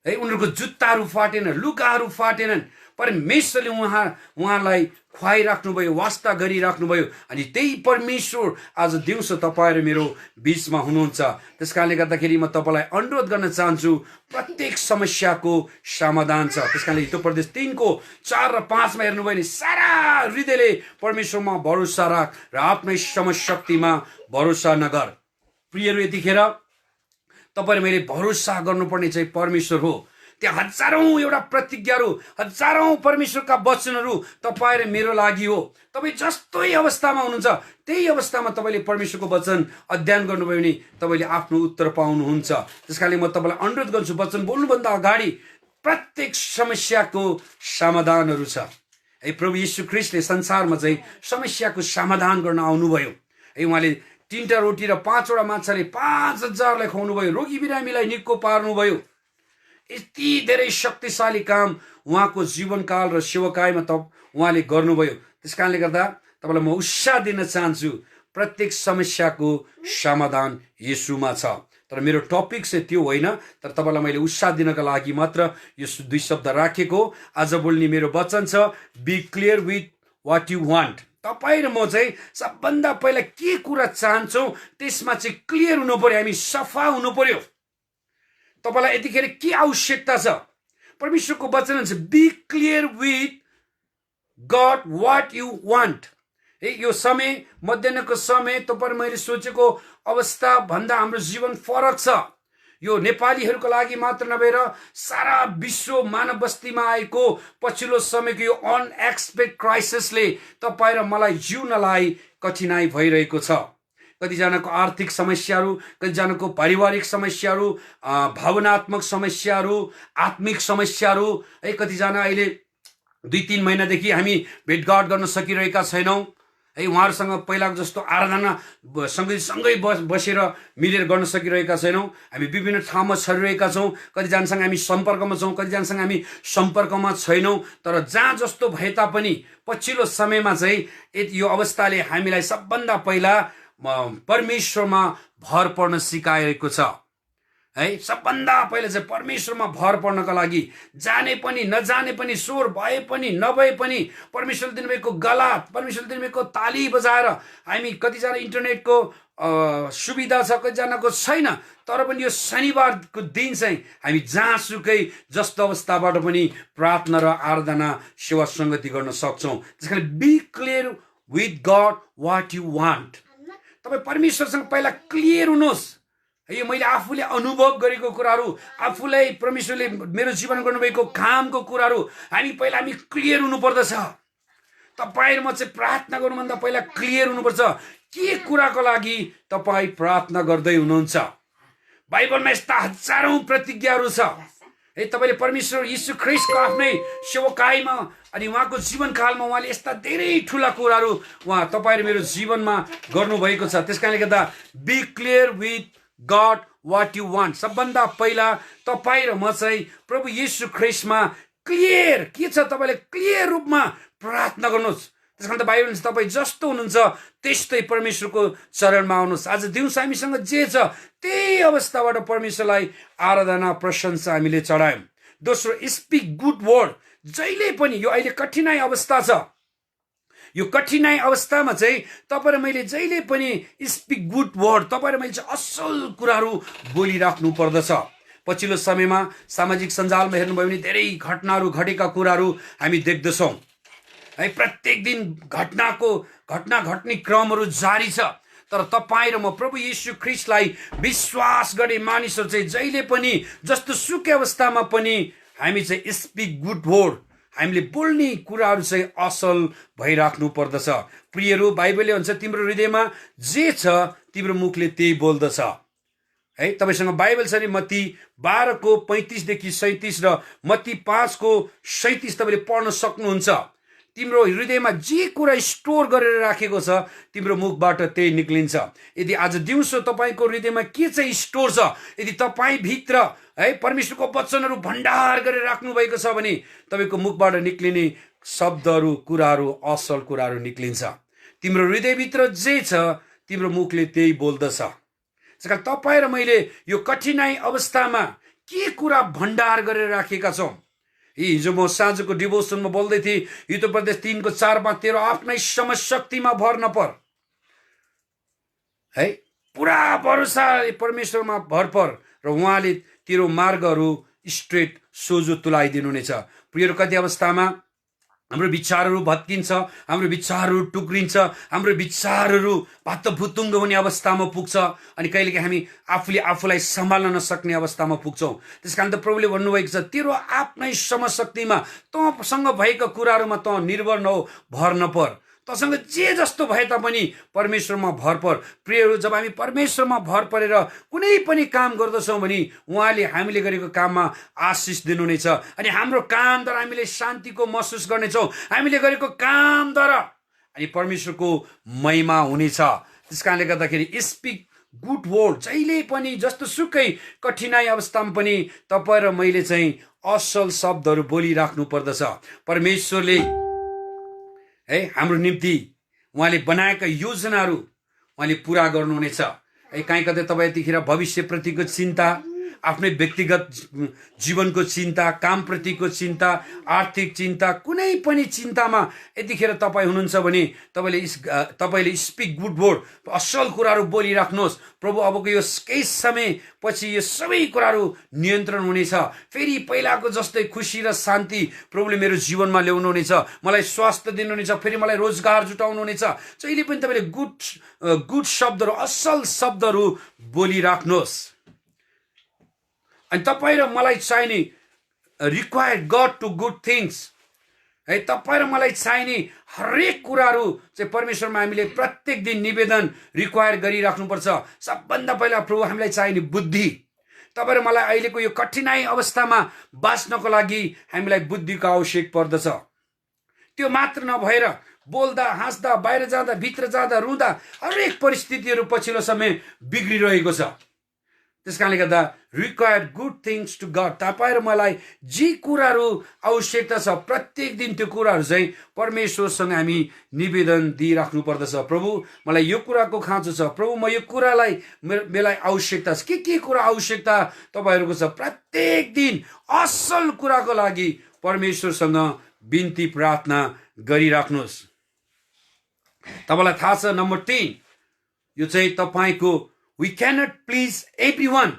है। उनीहरूको जुत्ताहरू फाटेन, लुगाहरू फाटेनन्, परमेश्वरले उहाँलाई खुवाइराख्नुभयो, वास्ता गरिराख्नुभयो। अनि त्यही परमेश्वर आज दिउँसो तपाईँ र मेरो बीचमा हुनुहुन्छ। त्यसकारणले गर्दाखेरि म तपाईँलाई अनुरोध गर्न चाहन्छु, प्रत्येक समस्याको समाधान छ। त्यसकारणले हितोपदेश 3 को 4 र 5 हेर्नुभयो भने सारा हृदयले परमेश्वरमा भरोसा राख र आफ्नै समशक्तिमा भरोसा नगर। प्रियहरू, यतिखेर तपाईँ मैले भरोसा गर्नुपर्ने चाहिँ परमेश्वर हो। त्यहाँ हजारौं एउटा प्रतिज्ञाहरू, हजारौं परमेश्वरका वचनहरू तपाईँ र मेरो लागि हो। तपाईँ जस्तै अवस्थामा हुनुहुन्छ त्यही अवस्थामा तपाईँले परमेश्वरको वचन अध्ययन गर्नुभयो भने तपाईँले आफ्नो उत्तर पाउनुहुन्छ। त्यसकारणले म तपाईँलाई अनुरोध गर्छु, वचन बोल्नुभन्दा अगाडि प्रत्येक समस्याको समाधानहरू छ है। प्रभु यीशु ख्रीष्टले संसारमा चाहिँ समस्याको समाधान गर्न आउनुभयो है। उहाँले 3टा रोटी र 5वटा माछाले 5000लाई खुवाउनु भयो, रोगी बिरामीलाई निको पार्नुभयो। यति धेरै शक्तिशाली काम उहाँको जीवनकाल र सेवकाईमा उहाँले गर्नुभयो। त्यस कारणले गर्दा तपाईँलाई म उत्साह दिन चाहन्छु, प्रत्येक समस्याको समाधान येशूमा छ। तर मेरो टपिक चाहिँ त्यो होइन, तर तपाईँलाई मैले उत्साह दिनका लागि मात्र यो 2 शब्द राखेको। आज बोल्ने मेरो वचन छ, be clear with what you want. तपाईँ र म चाहिँ सबभन्दा पहिला के कुरा चाहन्छौँ त्यसमा चाहिँ क्लियर हुनु पर्यो, हामी सफा हुनु पर्यो। तपाईँलाई यतिखेर के आवश्यकता छ? परमेश्वरको वचन हुन्छ be clear with God what you want. यो समय मध्याहको समय तपाईँ मैले सोचेको अवस्था भन्दा हाम्रो जीवन फरक छ। यो नेपालीहरूको लागि मात्र नभएर सारा विश्व मानव बस्तीमा आएको पछिल्लो समयको यो अनएक्सपेक्टेड क्राइसिसले तपाईँ र मलाई जिउनलाई कठिनाई भइरहेको छ। कतिजनाको आर्थिक समस्याहरू, कतिजनाको पारिवारिक समस्याहरू, भावनात्मक समस्याहरू, आत्मिक समस्याहरू है। कतिजना अहिले 2-3 महिनादेखि हामी भेटघाट गर्न सकिरहेका छैनौँ है। उहाँहरूसँग पहिलाको जस्तो आराधना सँगै बसेर मिलेर गर्न सकिरहेका छैनौँ। हामी विभिन्न ठाउँमा छरिरहेका छौँ। कतिजनासँग हामी सम्पर्कमा छौँ, कतिजनासँग हामी सम्पर्कमा छैनौँ। तर जहाँ जस्तो भए तापनि पछिल्लो समयमा चाहिँ यो अवस्थाले हामीलाई सबभन्दा पहिला परमेश्वरमा भर पर्न सिकाएको छ है। सबभन्दा पहिला चाहिँ परमेश्वरमा भर पर्नका लागि जाने पनि नजाने पनि, स्वर भए पनि नभए पनि परमेश्वरले दिनुभएको गला, परमेश्वरले दिनुभएको ताली बजाएर हामी, कतिजना इन्टरनेटको सुविधा छ, कतिजनाको छैन, तर पनि यो शनिबारको दिन चाहिँ हामी जहाँसुकै जस्तो अवस्थाबाट पनि प्रार्थना र आराधना सेवा सङ्गति गर्न सक्छौँ। त्यस कारण be clear with God what you want. तपाईँ परमेश्वरसँग पहिला क्लियर हुनुहोस्। यो मैले आफूले अनुभव गरेको कुराहरू, आफूलाई परमेश्वरले मेरो जीवन गर्नुभएको कामको कुराहरू हामी क्लियर हुनुपर्दछ। तपाईँ र म चाहिँ प्रार्थना गर्नुभन्दा पहिला क्लियर हुनुपर्छ के कुराको लागि तपाईँ प्रार्थना गर्दै हुनुहुन्छ। बाइबलमा यस्ता हजारौँ प्रतिज्ञाहरू छ है। तपाईँले परमेश्वर यीशु ख्रीष्टको आफ्नै सेवकाईमा अनि उहाँको जीवनकालमा उहाँले यस्ता धेरै ठुला कुराहरू उहाँ तपाईँ र मेरो जीवनमा गर्नुभएको छ। त्यस कारणले गर्दा be clear with God what you want. सबभन्दा पहिला तपाईँ र म चाहिँ प्रभु येशू ख्रीष्टमा क्लियर के छ, तपाईँले क्लियर रूपमा प्रार्थना गर्नुहोस्। त्यस कारण त बाइबल भन्छ तपाईँ जस्तो हुनुहुन्छ त्यस्तै परमेश्वरको चरणमा आउनुहोस्। आज दिउँसो हामीसँग जे छ त्यही अवस्थाबाट परमेश्वरलाई आराधना प्रशंसा हामीले चढायौँ। दोस्रो, स्पिक गुड वर्ड। जहिले पनि यो अहिले कठिनाई अवस्था छ, यो कठिनाई अवस्थामा चाहिँ तपाईँ र मैले जहिले पनि स्पिक गुड वर्ड, तपाईँ र मैले चाहिँ असल कुराहरू बोलिराख्नु पर्दछ। पछिल्लो समयमा सामाजिक सञ्जालमा हेर्नुभयो भने धेरै घटनाहरू घटेका कुराहरू हामी देख्दछौँ है। प्रत्येक दिन घटना घट्ने क्रमहरू जारी छ। तर तपाईँ र म प्रभु येशू ख्रीष्टलाई विश्वास गर्ने मानिसहरू चाहिँ जहिले पनि जस्तो सुकै अवस्थामा पनि हामी चाहिँ स्पिक गुड वर्ड, हामीले बोल्ने कुराहरू चाहिँ असल भइराख्नु पर्दछ। प्रियहरू, बाइबलले भन्छ तिम्रो हृदयमा जे छ तिम्रो मुखले त्यही बोल्दछ है। तपाईँसँग बाइबल छ नि, मत्ती 12:35-37 र मत्ती 5:37 तपाईँले पढ्न सक्नुहुन्छ। तिम्रो हृदयमा जे कुरा स्टोर गरेर राखेको छ तिम्रो मुखबाट त्यही निक्लिन्छ। यदि आज दिउँसो तपाईँको हृदयमा के चाहिँ स्टोर छ, यदि तपाईँ भित्र है परमेश्वरको वचनहरू भण्डार गरेर राख्नु भएको छ भने तपाईँको मुखबाट निक्लिने शब्दहरू, कुराहरू, असल कुराहरू निक्लिन्छ। तिम्रो हृदयभित्र जे छ तिम्रो मुखले त्यही बोल्दछ। त्यसकारण तपाईँ र मैले यो कठिनाई अवस्थामा के कुरा भण्डार गरेर राखेका छौँ। हिजो म साँझको डिभोसनमा बोल्दै थिएँ, हितोपदेश 3:4 तेरो आफ्नै समशक्तिमा भर नपर है। पुरा भरोसा परमेश्वरमा भर पर र उहाँले तेरो मार्गहरू स्ट्रेट सोझो तुलाइदिनु हुनेछ। प्रियहरू, कति अवस्थामा हाम्रो विचारहरू भत्किन्छ, हाम्रो विचारहरू टुक्रिन्छ, हाम्रो विचारहरू भातभुतुङ्ग हुने अवस्थामा पुग्छ अनि कहिलेकाहीँ हामी आफूलाई सम्हाल्न नसक्ने अवस्थामा पुग्छौँ। त्यस कारण त प्रभुले भन्नुभएको छ तेरो आफ्नै समशक्तिमा, तँसँग भएका कुराहरूमा तँ निर्भर नहो, भर नपर। तँसँग जे जस्तो भए तापनि परमेश्वरमा भर पर। प्रियहरू, जब हामी परमेश्वरमा भर परेर कुनै पनि काम गर्दछौँ भने उहाँले हामीले गरेको काममा आशिष दिनुहुनेछ अनि हाम्रो कामद्वारा हामीले शान्तिको महसुस गर्नेछौँ। हामीले गरेको कामद्वारा अनि परमेश्वरको महिमा हुनेछ। त्यस कारणले गर्दाखेरि स्पिक गुड वर्ड, जहिले पनि जस्तो सुकै कठिनाई अवस्थामा पनि तपाईँ र मैले चाहिँ असल शब्दहरू बोलिराख्नु पर्दछ। परमेश्वरले है हाम्रो निम्ति उहाँले बनाएका योजनाहरू उहाँले पुरा गर्नुहुनेछ है। कहीँ कतै तपाईँ यतिखेर भविष्यप्रतिको चिन्ता, आफ्नै व्यक्तिगत जीवनको चिन्ता, कामप्रतिको चिन्ता, आर्थिक चिन्ता, कुनै पनि चिन्तामा यतिखेर तपाईँ हुनुहुन्छ भने तपाईँले स्पिक गुड वर्ड, असल कुराहरू बोलिराख्नुहोस्। प्रभु अबको यो केही समयपछि यो सबै कुराहरू नियन्त्रण हुनेछ। फेरि पहिलाको जस्तै खुसी र शान्ति प्रभुले मेरो जीवनमा ल्याउनुहुनेछ, मलाई स्वास्थ्य दिनुहुनेछ, फेरि मलाई रोजगार जुटाउनुहुनेछ। जहिले पनि तपाईँले गुड शब्दहरू, असल शब्दहरू बोलिराख्नुहोस्। अनि तपाईँ र मलाई चाहिने required God to good things है, तपाईँ र मलाई चाहिने हरेक कुराहरू चाहिँ परमेश्वरमा हामीले प्रत्येक दिन निवेदन रिक्वायर गरिराख्नुपर्छ। सबभन्दा पहिला प्रभु हामीलाई चाहिने बुद्धि। तपाईँ र मलाई अहिलेको यो कठिनाई अवस्थामा बाँच्नको लागि हामीलाई बुद्धिको आवश्यक पर्दछ। त्यो मात्र नभएर बोल्दा, हाँस्दा, बाहिर जाँदा, भित्र जाँदा, रुँदा हरेक परिस्थितिहरू पछिल्लो समय बिग्रिरहेको छ। त्यस कारणले गर्दा required good things to God, तपाईँ र मलाई जे कुराहरू आवश्यकता छ प्रत्येक दिन त्यो कुराहरू चाहिँ परमेश्वरसँग हामी निवेदन दिइराख्नु पर्दछ। प्रभु मलाई यो कुराको खाँचो छ, प्रभु म यो कुरालाई मलाई आवश्यकता छ। के कुरा आवश्यकता तपाईँहरूको छ, प्रत्येक दिन असल कुराको लागि परमेश्वरसँग बिन्ती प्रार्थना गरिराख्नुहोस्। तपाईँलाई थाहा छ नम्बर 3, यो चाहिँ तपाईँको we cannot please everyone।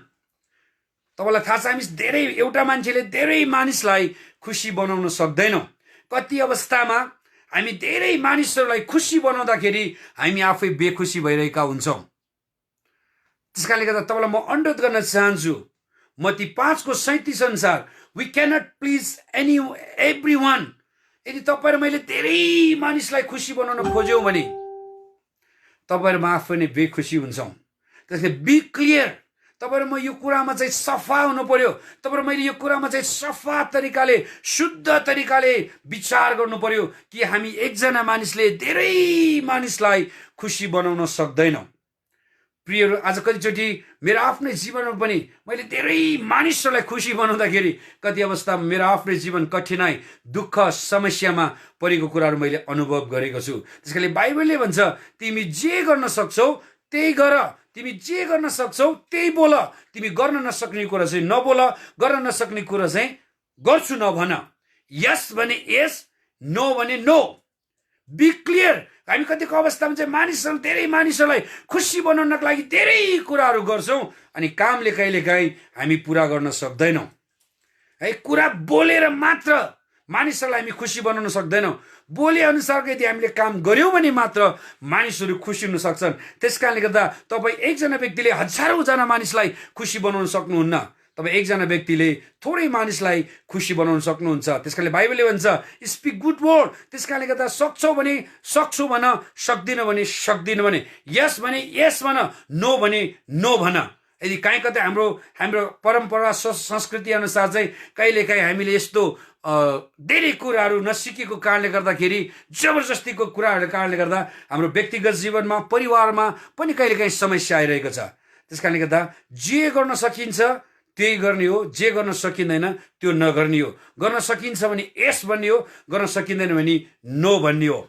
तपाईँलाई थाहा छ हामी एउटा मान्छेले धेरै मानिसलाई खुसी बनाउन सक्दैनौँ। कति अवस्थामा हामी धेरै मानिसहरूलाई खुसी बनाउँदाखेरि हामी आफै बेखुसी भइरहेका हुन्छौँ। त्यस कारणले गर्दा तपाईँलाई म अनुरोध गर्न चाहन्छु, मत्ती 5:37 अनुसार we cannot please everyone। यदि तपाईँ र मैले धेरै मानिसलाई खुसी बनाउन खोज्यौँ भने तपाईँ र म आफै नै बेखुसी हुन्छौँ। त्यसले बी क्लियर, तपाईँ र म यो कुरामा चाहिँ सफा हुनु पर्यो। तपाईँ र मैले यो कुरामा चाहिँ सफा तरिकाले, शुद्ध तरिकाले विचार गर्नु पर्यो कि हामी एकजना मानिसले धेरै मानिसलाई खुसी बनाउन सक्दैनौँ। प्रियहरू, आज कतिचोटि मेरो आफ्नै जीवनमा पनि मैले धेरै मानिसहरूलाई खुसी बनाउँदाखेरि कति अवस्थामा मेरो आफ्नै जीवन कठिनाई, दुःख, समस्यामा परेको कुराहरू मैले अनुभव गरेको छु। त्यसकारणले बाइबलले भन्छ तिमी जे गर्न सक्छौ त्यही गर, तिमी जे गर्न सक्छौ त्यही बोल, तिमी गर्न नसक्ने कुरा चाहिँ नबोल, गर्न नसक्ने कुरा चाहिँ गर्छु नभन। यस भने यस, नो भने नो। Be clear. हामी कतिको अवस्थामा चाहिँ धेरै मानिसहरूलाई खुसी बनाउनको लागि धेरै कुराहरू गर्छौँ अनि कामले कहिलेकाहीँ हामी पुरा गर्न सक्दैनौँ है। कुरा बोलेर मात्र मानिसहरूलाई हामी खुसी बनाउन सक्दैनौँ। बोले अनुसारको यदि हामीले काम गर्यौँ भने मात्र मानिसहरू खुसी हुन सक्छन्। त्यस कारणले गर्दा तपाईँ एकजना व्यक्तिले हजारौँजना मानिसलाई खुसी बनाउन सक्नुहुन्न, तपाईँ एकजना व्यक्तिले थोरै मानिसलाई खुसी बनाउन सक्नुहुन्छ। त्यस कारणले बाइबलले भन्छ स्पिक गुड वर्ड। त्यस कारणले गर्दा सक्छौ भने सक्छु भन, सक्दिन भने सक्दिन भने, यस भने यस भन, नो भने नो भन। यदि कहीँ कतै हाम्रो परम्परा संस्कृति अनुसार चाहिँ कहिलेकाहीँ हामीले यस्तो धेरै कुराहरू नसिकेको कारणले गर्दाखेरि, जबरजस्तीको कुराहरूको कारणले गर्दा हाम्रो व्यक्तिगत जीवनमा, परिवारमा पनि कहिलेकाहीँ समस्या आइरहेको छ। त्यस कारणले गर्दा जे गर्न सकिन्छ त्यही गर्ने हो, जे गर्न सकिँदैन त्यो नगर्ने हो। गर्न सकिन्छ भने यस भन्ने हो, गर्न सकिँदैन भने नो भन्ने हो।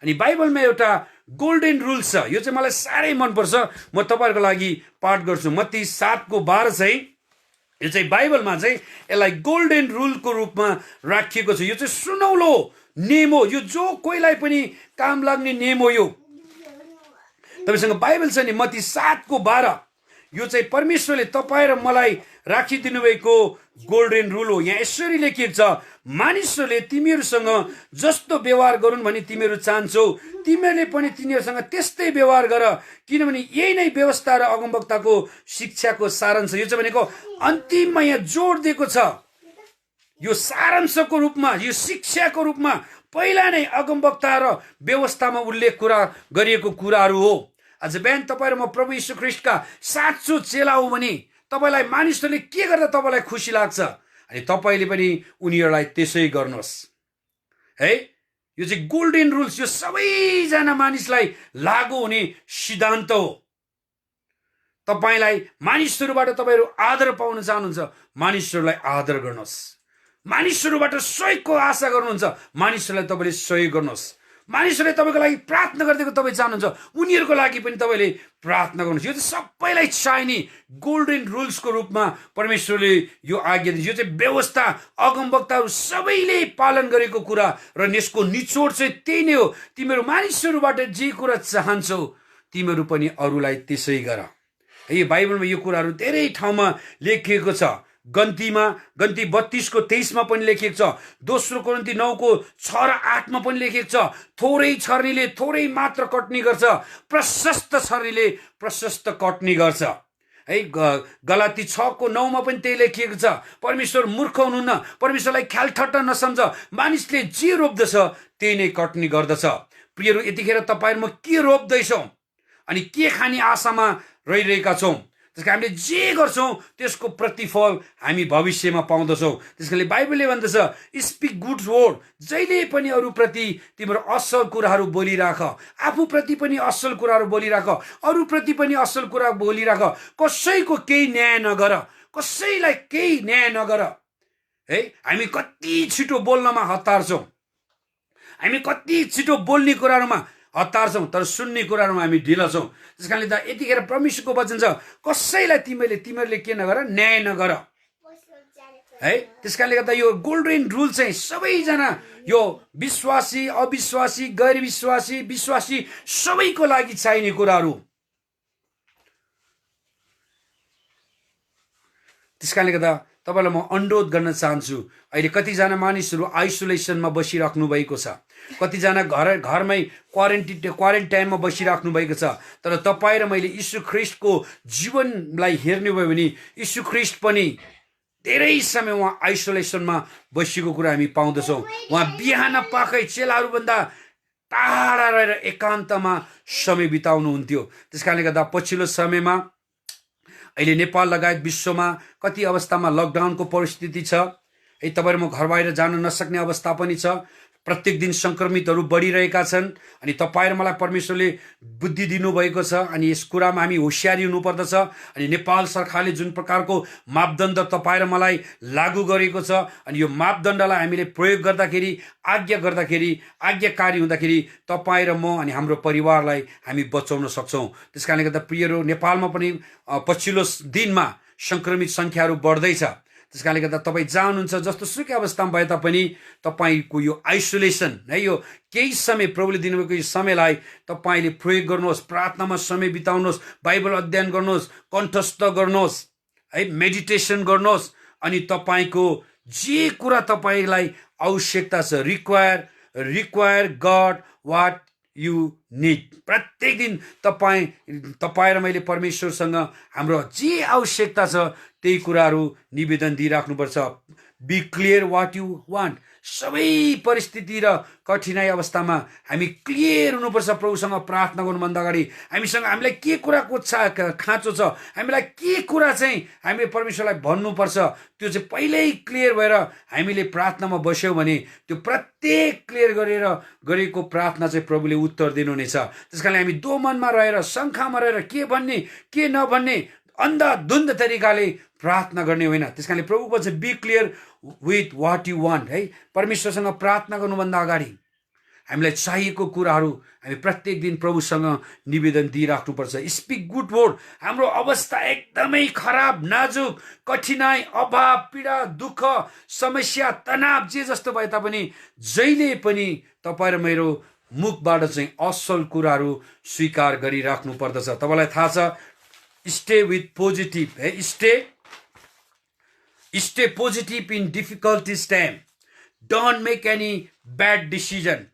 अनि बाइबलमा एउटा गोल्डन रुल छ, यो चाहिँ मलाई साह्रै मनपर्छ। म तपाईँहरूको लागि पाठ गर्छु। मत्ती 7:12 चाहिँ यो चाहिँ बाइबलमा चाहिँ यसलाई गोल्डन रुलको रूपमा राखिएको छ। यो चाहिँ सुनौलो नियम हो, यो जो कोहीलाई पनि काम लाग्ने नियम हो। यो तपाईँसँग बाइबल छ नि, मत्ती 7:12। यो चाहिँ परमेश्वरले तपाईँ र मलाई राखिदिनु भएको गोल्डन रुल हो। यहाँ यसरी लेखिएको छ, मानिसहरूले तिमीहरूसँग जस्तो व्यवहार गरून् भने तिमीहरू चाहन्छौ, तिमीहरूले पनि तिनीहरूसँग त्यस्तै व्यवहार गर, किनभने यही नै व्यवस्था र अगमवक्ताको शिक्षाको सारांश। यो चाहिँ भनेको अन्तिममा यहाँ जोड दिएको छ, यो सारांशको रूपमा, यो शिक्षाको रूपमा पहिला नै अगमवक्ता र व्यवस्थामा उल्लेख गरिएको कुराहरू हो। आज बिहान तपाईँ र म प्रभु यीशु ख्रीष्टका साँचो चेला हो भने तपाईँलाई मानिसहरूले के गर्दा तपाईँलाई खुसी लाग्छ अनि तपाईँले पनि उनीहरूलाई त्यसै गर्नुहोस् है। यो चाहिँ गोल्डन रुल्स, यो सबैजना मानिसलाई लागू हुने सिद्धान्त हो। तपाईँलाई मानिसहरूबाट तपाईँहरू आदर पाउन चाहनुहुन्छ, मानिसहरूलाई आदर गर्नुहोस्। मानिसहरूबाट सहयोगको आशा गर्नुहुन्छ, मानिसहरूलाई तपाईँले सहयोग गर्नुहोस्। मानिसहरूले तपाईँको लागि प्रार्थना गरिदिएको तपाईँ चाहनुहुन्छ, उनीहरूको लागि पनि तपाईँले प्रार्थना गर्नुहोस्। यो चाहिँ सबैलाई चाहिने गोल्डन रुल्सको रूपमा परमेश्वरले यो आज्ञा दिन्छ। यो चाहिँ व्यवस्था अगमवक्ताहरू सबैले पालन गरेको कुरा र यसको निचोड चाहिँ त्यही नै हो। तिमीहरू मानिसहरूबाट जे कुरा चाहन्छौ तिमीहरू पनि अरूलाई त्यसै गर। यो बाइबलमा यो कुराहरू धेरै ठाउँमा लेखिएको छ। गन्ती 32:23 पनि लेखिएको छ। दोस्रो कोरिन्थी 9:6 र 8 पनि लेखिएको छ। थोरै छर्नीले थोरै मात्र कट्नी गर्छ, प्रशस्त छर्नीले प्रशस्त कट्नी गर्छ। है, गलाती 6:9 पनि त्यही लेखिएको छ। परमेश्वर मूर्ख हुनुहुन्न, परमेश्वरलाई ख्याल ठट्टा नसम्झ, मानिसले जे रोप्दछ त्यही नै कट्नी गर्दछ। प्रियहरू, यतिखेर तपाईँहरू म के रोप्दैछौँ अनि के खाने आशामा रहिरहेका छौँ? त्यसको हामीले जे गर्छौँ त्यसको प्रतिफल हामी भविष्यमा पाउँदछौँ। त्यसकारणले बाइबलले भन्दछ स्पिक गुड वर्ड, जहिले पनि अरूप्रति तिम्रो असल कुराहरू बोलिराख, आफूप्रति पनि असल कुराहरू बोलिराख, अरूप्रति पनि असल कुरा बोलिराख। कसैको केही न्याय नगर, कसैलाई केही न्याय नगर। है, हामी कति छिटो बोल्नमा हतार छौँ, हामी कति छिटो बोल्ने कुराहरूमा हतार छौँ, तर सुन्ने कुराहरूमा हामी ढिला छौँ। त्यस कारणले त यतिखेर परमेश्वरको वचन छ, कसैलाई तिमीहरूले के नगर, न्याय नगर। है, त्यस कारणले गर्दा यो गोल्डन रुल चाहिँ सबैजना, यो विश्वासी, अविश्वासी, गैर विश्वासी, विश्वासी सबैको लागि चाहिने कुराहरू। त्यस कारणले गर्दा तपाईँलाई म अनुरोध गर्न चाहन्छु, अहिले कतिजना मानिसहरू आइसोलेसनमा बसिराख्नु भएको छ, कतिजना घरमै क्वारेन्टाइनमा बसिराख्नु भएको छ। तर तपाईँ र मैले यीशु ख्रिस्टको जीवनलाई हेर्ने भयो भने यीशु ख्रिस्ट पनि धेरै समय उहाँ आइसोलेसनमा बसेको कुरा हामी पाउँदछौँ। उहाँ बिहान पाखै चेलाहरूभन्दा टाढा रहेर एकान्तमा समय बिताउनुहुन्थ्यो। त्यस कारणले गर्दा पछिल्लो समयमा अहिले नेपाल लगायत विश्वमा कति अवस्थामा लकडाउनको परिस्थिति छ। है, तपाईँहरू म घर बाहिर जान नसक्ने अवस्था पनि छ। प्रत्येक दिन सङ्क्रमितहरू बढिरहेका छन् अनि तपाईँ र मलाई परमेश्वरले बुद्धि दिनुभएको छ अनि यस कुरामा हामी होसियारी हुनुपर्दछ। अनि नेपाल सरकारले जुन प्रकारको मापदण्ड तपाईँ र मलाई लागू गरेको छ अनि यो मापदण्डलाई हामीले प्रयोग गर्दाखेरि, आज्ञाकारी हुँदाखेरि तपाईँ र म अनि हाम्रो परिवारलाई हामी बचाउन सक्छौँ। त्यस कारणले गर्दा प्रियहरू, नेपालमा पनि पछिल्लो दिनमा सङ्क्रमित सङ्ख्याहरू बढ्दैछ। त्यस कारणले गर्दा तपाईँ जहाँ हुनुहुन्छ, जस्तो सुकै अवस्थामा भए तापनि तपाईँको यो आइसोलेसन, है, यो केही समय प्रभुले दिनुभएको यो समयलाई तपाईँले प्रयोग गर्नुहोस्, प्रार्थनामा समय बिताउनुहोस्, बाइबल अध्ययन गर्नुहोस्, कण्ठस्थ गर्नुहोस्, है, मेडिटेसन गर्नुहोस्। अनि तपाईँको जे कुरा तपाईँलाई आवश्यकता छ, require God what you need. प्रत्येक दिन तपाईँ र मैले परमेश्वरसँग हाम्रो जे आवश्यकता छ त्यही कुराहरू निवेदन दिइराख्नुपर्छ। Be clear what you want. सबै परिस्थिति र कठिनाई अवस्थामा हामी क्लियर हुनुपर्छ। प्रभुसँग प्रार्थना गर्नुभन्दा अगाडि हामीलाई के कुराको खाँचो छ, हामीलाई के कुरा चाहिँ हामीले परमेश्वरलाई भन्नुपर्छ, त्यो चाहिँ पहिल्यै क्लियर भएर हामीले प्रार्थनामा बस्यौँ भने त्यो प्रत्येक क्लियर गरेको प्रार्थना चाहिँ प्रभुले उत्तर दिनुहुनेछ। त्यस कारणले हामी दोमनमा रहेर, शङ्खामा रहेर के भन्ने के नभन्ने अन्धाधुन्ध तरिकाले प्रार्थना गर्ने होइन। त्यस कारणले प्रभु भन्छ be clear with what you want. है, परमेश्वरसँग प्रार्थना गर्नुभन्दा अगाडि हामीलाई चाहिएको कुराहरू हामी प्रत्येक दिन प्रभुसँग निवेदन दिइराख्नुपर्छ। Speak good word. हाम्रो अवस्था एकदमै खराब, नाजुक, कठिनाई, अभाव, पीडा, दुःख, समस्या, तनाव जे जस्तो भए तापनि जहिले पनि तपाईँ र मेरो मुखबाट चाहिँ असल कुराहरू स्वीकार गरिराख्नु पर्दछ। तपाईँलाई थाहा छ, स्टे विथ पोजिटिभ। है, stay positive in difficulties time. Don't make any bad decision.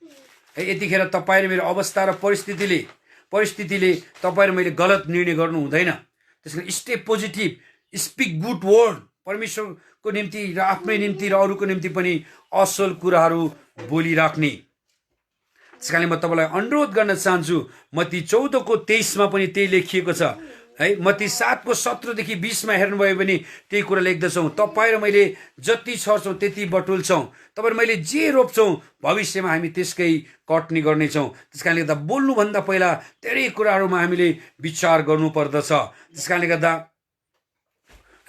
है, यतिखेर तपाईँ र मेरो अवस्था र परिस्थितिले तपाईँ र मैले गलत निर्णय गर्नु हुँदैन। त्यसकारण stay positive, speak good word. परमेश्वरको निम्ति र आफ्नै निम्ति र अरूको निम्ति पनि असल कुराहरू बोलिराख्ने। त्यस कारणले म तपाईँलाई अनुरोध गर्न चाहन्छु, मत्ती 14:23 पनि त्यही लेखिएको छ। है। मत्ती 7:17-20 हेर्नुभयो भने त्यही कुरा लेख्दछौँ, तपाईँ र मैले जति छर्छौँ त्यति बटुल्छौँ, तपाईँ मैले जे रोप्छौँ भविष्यमा हामी त्यसकै कट्नी गर्नेछौँ। त्यस कारणले गर्दा बोल्नुभन्दा पहिला धेरै कुराहरूमा हामीले विचार गर्नुपर्दछ। त्यस कारणले गर्दा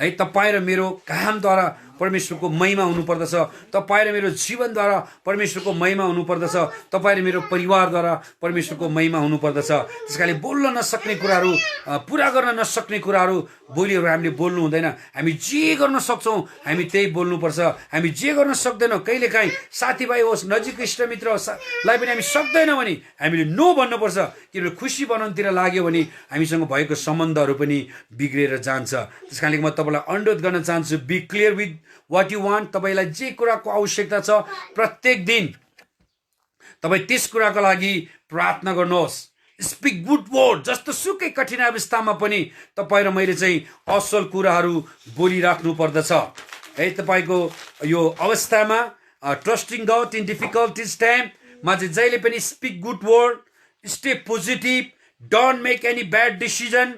है तपाईँ र मेरो कामद्वारा परमेश्वरको महिमा हुनुपर्दछ, तपाईँ र मेरो जीवनद्वारा परमेश्वरको महिमा हुनुपर्दछ, तपाईँ र मेरो परिवारद्वारा परमेश्वरको महिमा हुनुपर्दछ। त्यस कारणले बोल्न नसक्ने कुराहरू, पुरा गर्न नसक्ने कुराहरू बोलीहरू हामीले बोल्नु हुँदैन। हामी जे गर्न सक्छौँ हामी त्यही बोल्नुपर्छ। हामी जे गर्न सक्दैनौँ, कहिलेकाहीँ साथीभाइ होस्, नजिक इष्टमित्रलाई पनि हामी सक्दैनौँ भने हामीले नो भन्नुपर्छ, किनभने खुसी बनाउनुतिर लाग्यो भने हामीसँग भएको सम्बन्धहरू पनि बिग्रेर जान्छ। त्यस कारणले म तपाईँलाई अनुरोध गर्न चाहन्छु, be clear with what you want. तपाईँलाई जे कुराको आवश्यकता छ प्रत्येक दिन तपाईँ त्यस कुराको लागि प्रार्थना गर्नुहोस्। Speak good word. जस्तो सुकै कठिन अवस्थामा पनि तपाईँ र मैले चाहिँ असल कुराहरू बोलिराख्नु पर्दछ है। तपाईँको यो अवस्थामा ट्रस्टिङ गड इन डिफिकल्टिज टाइममा चाहिँ जहिले पनि speak good word, stay positive, don't make any bad decision.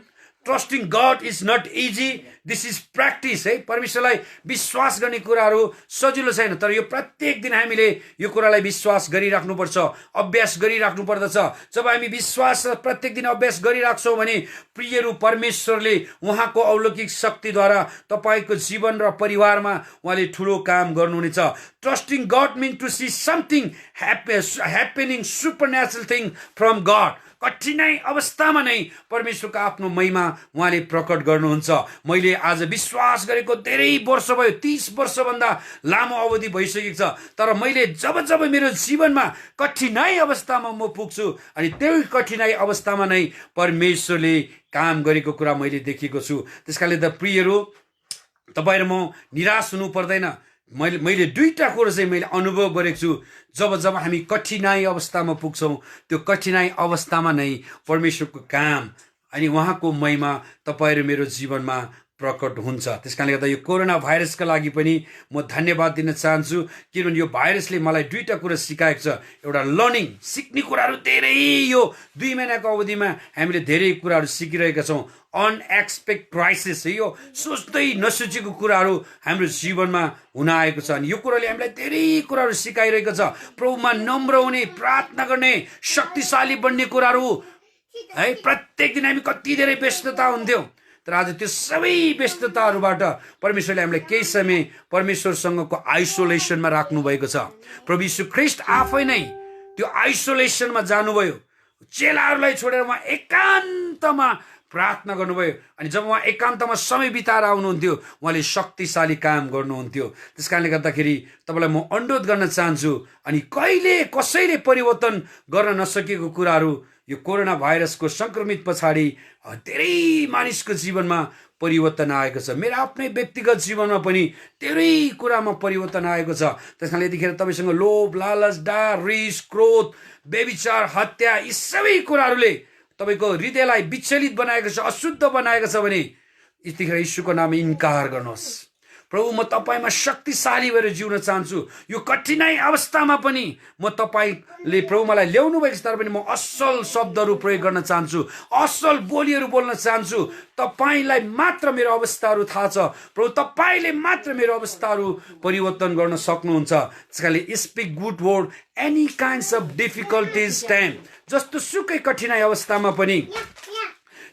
Trusting God is not easy, this is practice है। परमेश्वरलाई विश्वास गर्ने कुराहरू सजिलो छैन, तर यो प्रत्येक दिन हामीले यो कुरालाई विश्वास गरिराख्नुपर्छ, अभ्यास गरिराख्नु पर्दछ। जब हामी विश्वास प्रत्येक दिन अभ्यास गरिराख्छौँ भने प्रियहरू परमेश्वरले उहाँको अलौकिक शक्तिद्वारा तपाईँको जीवन र परिवारमा उहाँले ठुलो काम गर्नुहुनेछ। Trusting God mean to see something happening, supernatural thing from God. कठिनाई अवस्थामा नै परमेश्वरको आफ्नो महिमा उहाँले प्रकट गर्नुहुन्छ। मैले आज विश्वास गरेको धेरै वर्ष भयो, 30 वर्षभन्दा लामो अवधि भइसकेको छ, तर मैले जब जब मेरो जीवनमा कठिनाई अवस्थामा म पुग्छु अनि त्यही कठिनाई अवस्थामा नै परमेश्वरले काम गरेको कुरा मैले देखेको छु। त्यस कारणले त प्रियहरू तपाईँ र म निराश हुनु पर्दैन। मैले दुईटा कुरो चाहिँ मैले अनुभव गरेको छु। जब जब हामी कठिनाई अवस्थामा पुग्छौँ त्यो कठिनाई अवस्थामा नै परमेश्वरको काम अनि उहाँको महिमा तपाईँ र मेरो जीवनमा प्रकट हुन्छ। त्यस कारणले गर्दा यो कोरोना भाइरसका लागि पनि म धन्यवाद दिन चाहन्छु, किनभने यो भाइरसले मलाई दुईटा कुरा सिकाएको छ। एउटा लर्निङ, सिक्ने कुराहरू धेरै, यो 2 महिनाको अवधिमा हामीले धेरै कुराहरू सिकिरहेका छौँ। अनएक्सपेक्ट क्राइसिस है, यो सोच्दै नसोचेको कुराहरू हाम्रो जीवनमा हुन आएको छ। अनि यो कुराले हामीलाई धेरै कुराहरू सिकाइरहेको छ। प्रभुमा नम्र हुने, प्रार्थना गर्ने, शक्तिशाली बन्ने कुराहरू है। प्रत्येक दिन हामी कति धेरै व्यस्तता हुन्थ्यौँ, तर आज त्यो सबै व्यस्तताहरूबाट परमेश्वरले हामीलाई केही समय परमेश्वरसँगको आइसोलेसनमा राख्नु भएको छ। प्रभु यीशु ख्रीष्ट आफै नै त्यो आइसोलेसनमा जानुभयो, चेलाहरूलाई छोडेर उहाँ एकान्तमा प्रार्थना गर्नुभयो। अनि जब उहाँ एकान्तमा समय बिताएर आउनुहुन्थ्यो उहाँले शक्तिशाली काम गर्नुहुन्थ्यो। त्यस कारणले गर्दाखेरि तपाईँलाई म अनुरोध गर्न चाहन्छु, अनि कहिले कसैले परिवर्तन गर्न नसकेको कुराहरू यो कोरोना भाइरसको सङ्क्रमित पछाडि धेरै मानिसको जीवनमा परिवर्तन आएको छ। मेरो आफ्नै व्यक्तिगत जीवनमा पनि धेरै कुरामा परिवर्तन आएको छ। त्यस कारणले यतिखेर तपाईँसँग लोभ, लालच, डार, रिस, क्रोध, व्यभिचार, हत्या, यी सबै कुराहरूले तपाईँको हृदयलाई विचलित बनाएको छ, अशुद्ध बनाएको छ भने यतिखेर यीशुको नाममा इन्कार गर्नुहोस्। प्रभु म तपाईँमा शक्तिशाली भएर जिउन चाहन्छु। यो कठिनाई अवस्थामा पनि म तपाईँले प्रभु मलाई ल्याउनु भएको छ, तर पनि म असल शब्दहरू प्रयोग गर्न चाहन्छु, असल बोलीहरू बोल्न चाहन्छु। तपाईँलाई मात्र मेरो अवस्थाहरू थाहा छ प्रभु, तपाईँले मात्र मेरो अवस्थाहरू परिवर्तन गर्न सक्नुहुन्छ। त्यसकारणले speak good word any kinds of difficulties time. जस्तो सुकै कठिनाई अवस्थामा पनि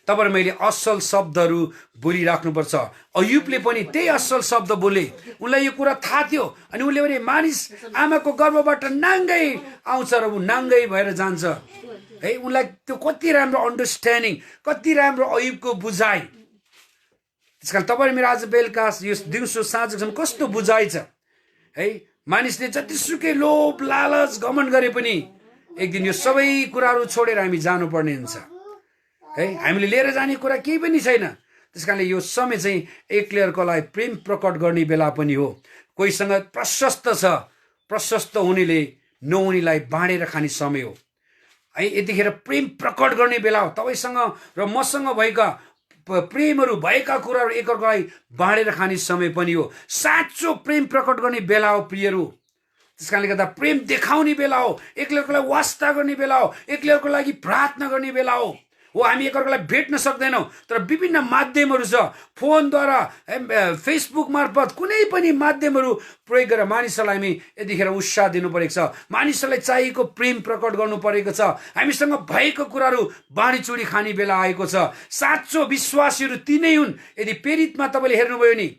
तपाईँ मैले असल शब्दहरू बोलिराख्नुपर्छ। अयुबले पनि त्यही असल शब्द बोले, उनलाई यो कुरा थाहा थियो। अनि उसले भने मानिस आमाको गर्भबाट नाङ्गै आउँछ र ऊ नाङ्गै भएर जान्छ है। उनलाई त्यो कति राम्रो अन्डरस्ट्यान्डिङ, कति राम्रो अयुबको बुझाइ। त्यस कारण तपाईँ मेरो आज बेलुका यो दिउँसो साँझसम्म कस्तो बुझाइ छ है। मानिसले जतिसुकै लोभ, लालच, घमण्ड गरे पनि एक दिन यो सबै कुराहरू छोडेर हामी जानुपर्ने हुन्छ है। हामीले लिएर जाने कुरा केही पनि छैन। त्यस कारणले यो समय चाहिँ एक्लियरको लागि प्रेम प्रकट गर्ने बेला पनि हो। कोहीसँग प्रशस्त छ, प्रशस्त हुनेले नहुनेलाई बाँडेर खाने समय हो है। यतिखेर प्रेम प्रकट गर्ने बेला हो। तपाईँसँग र मसँग भएका प्रेमहरू, भएका कुराहरू एकअर्कालाई बाँडेर खाने समय पनि हो। साँचो प्रेम प्रकट गर्ने बेला हो प्रियहरू। त्यस कारणले गर्दा प्रेम देखाउने बेला हो, एक्लियरको लागि वास्ता गर्ने बेला हो, एक्लियरको लागि प्रार्थना गर्ने बेला हो। हो हामी एकअर्कालाई भेट्न सक्दैनौँ, तर विभिन्न माध्यमहरू छ, फोनद्वारा, फेसबुक मार्फत कुनै पनि माध्यमहरू प्रयोग गरेर मानिसहरूलाई हामी यतिखेर उत्साह दिनु परेको छ, मानिसहरूलाई चाहिएको प्रेम प्रकट गर्नु परेको छ, हामीसँग भएको कुराहरू बाँडीचुडी खाने बेला आएको छ। साँचो विश्वासीहरू तिनै हुन्। यदि प्रेरितमा तपाईँले हेर्नुभयो नि,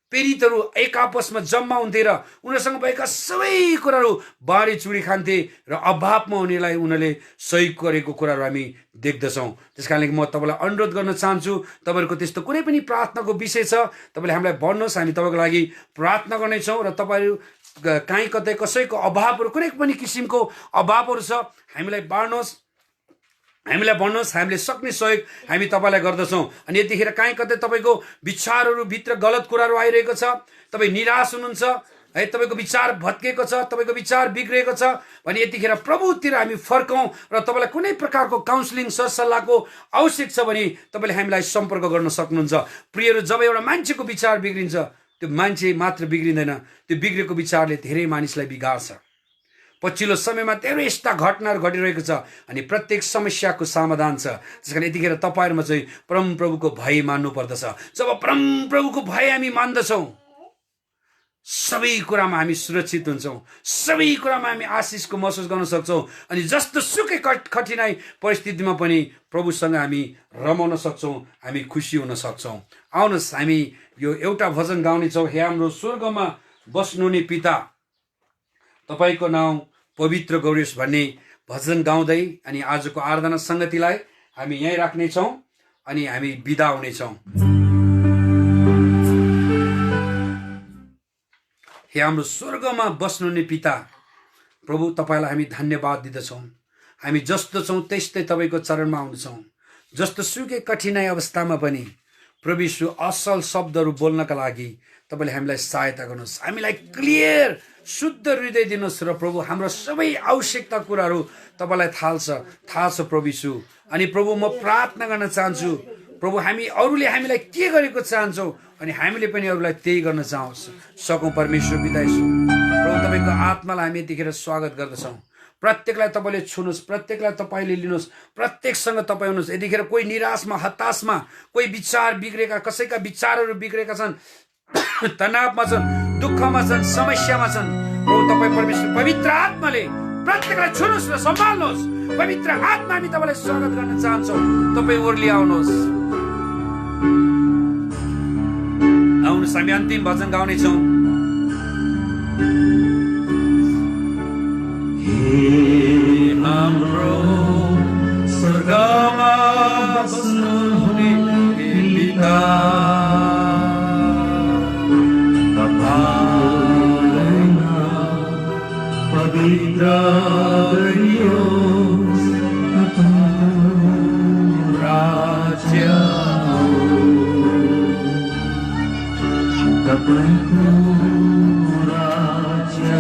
प्रेरितहरू एक आपसमा जम्मा हुन्थे र उनीहरूसँग भएका सबै कुराहरू बाँडीचुडी खान्थे र अभावमा हुनेलाई उनीहरूले सहयोग गरेको कुराहरू हामी देख्दछौँ। त्यस कारणले म तपाईँलाई अनुरोध गर्न चाहन्छु, तपाईँहरूको त्यस्तो कुनै पनि प्रार्थनाको विषय छ, तपाईँले हामीलाई भन्नुहोस्, हामी तपाईँको लागि प्रार्थना गर्नेछौँ। र तपाईँहरू काहीँ कतै कसैको अभावहरू, कुनै पनि किसिमको अभावहरू छ, हामीलाई बाँड्नुहोस्, हामीलाई भन्नुहोस्, हामीले सक्ने सहयोग हामी तपाईँलाई गर्दछौँ। अनि यतिखेर काहीँ कतै तपाईँको विचारहरू भित्र गलत कुराहरू आइरहेको छ, तपाईँ निराश हुनुहुन्छ है, तपाईँको विचार भत्केको छ, तपाईँको विचार बिग्रेको छ भने यतिखेर प्रभुतिर हामी फर्कौँ र तपाईँलाई कुनै प्रकारको काउन्सिलिङ सरसल्लाहको आवश्यक छ भने तपाईँले हामीलाई सम्पर्क गर्न सक्नुहुन्छ। प्रियहरू, जब एउटा मान्छेको विचार बिग्रिन्छ, त्यो मान्छे मात्र बिग्रिँदैन, त्यो बिग्रेको विचारले धेरै मानिसलाई बिगार्छ। पछिल्लो समयमा धेरै यस्ता घटनाहरू घटिरहेको छ अनि प्रत्येक समस्याको समाधान छ। त्यस कारण यतिखेर तपाईँहरूमा चाहिँ परमप्रभुको भय मान्नु पर्दछ। जब परमप्रभुको भय हामी मान्दछौँ, सबै कुरामा हामी सुरक्षित हुन्छौँ, सबै कुरामा हामी आशिषको महसुस गर्न सक्छौँ अनि जस्तो सुकै कठिनाइ परिस्थितिमा पनि प्रभुसँग हामी रमाउन सक्छौँ, हामी खुसी हुन सक्छौँ। आउनुहोस्, हामी यो एउटा भजन गाउनेछौँ, हे हाम्रो स्वर्गमा बस्नुहुने पिता, तपाईँको नाउँ पवित्र गौरियोस् भन्ने भजन गाउँदै अनि आजको आराधना सङ्गतिलाई हामी यहीँ राख्नेछौँ अनि हामी बिदा हुनेछौँ। हे हाम्रो स्वर्गमा बस्नुहुने पिता, प्रभु तपाईँलाई हामी धन्यवाद दिँदछौँ। हामी जस्तो छौँ त्यस्तै तपाईँको चरणमा आउँदछौँ। जस्तो सुकै कठिनाइ अवस्थामा पनि प्रभु यीशु असल शब्दहरू बोल्नका लागि तपाईँले हामीलाई सहायता गर्नुहोस्, हामीलाई क्लियर शुद्ध हृदय दिनुहोस् र प्रभु हाम्रो सबै आवश्यकता कुराहरू तपाईँलाई थाहा छ प्रभु यीशु। अनि प्रभु म प्रार्थना गर्न चाहन्छु, प्रभु हामी अरूले हामीलाई के गरेको चाहन्छौँ अनि हामीले पनि अरूलाई त्यही गर्न सकौँ। परमेश्वर पिता यीशु, प्रभु तपाईँको आत्मालाई हामी यतिखेर स्वागत गर्दछौँ। प्रत्येकलाई तपाईँले छुनुहोस्, प्रत्येकलाई तपाईँले लिनुहोस्, प्रत्येकसँग तपाईँ हुनुहोस्। यतिखेर कोही निराशमा, हताशमा, कोही विचार बिग्रेका, कसैका विचारहरू बिग्रेका छन्, तनावमा छन्, दुःखमा छन्, समस्यामा छन्। प्रभु तपाईँ परमेश्वर पवित्र आत्माले प्रत्येकलाई छुनुहोस् र सम्हाल्नुहोस्। पवित्र आत्मा हामी तपाईँलाई स्वागत गर्न चाहन्छौँ। तपाईँ ओर्ली आउनुहोस्। आउनुहोस्, हामी अन्तिम भजन गाउनेछौँ। हाम्रो स्वर्गमा बस्नुहुने पिता, पवित्र गरियोस् राज्य, तपाईँको राज्य।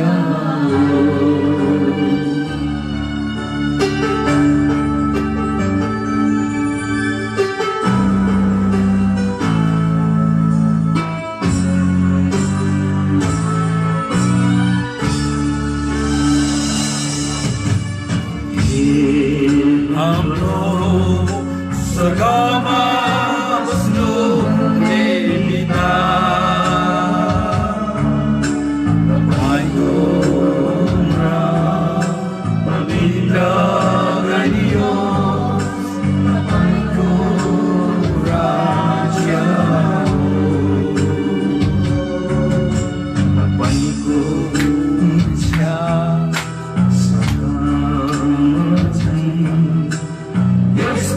हाम्रो स्वर्गमा बस्नुहुने पिता, तपाईँको नाम पवित्र गरियोस्, तपाईँको राज्य, तपाईँको इच्छा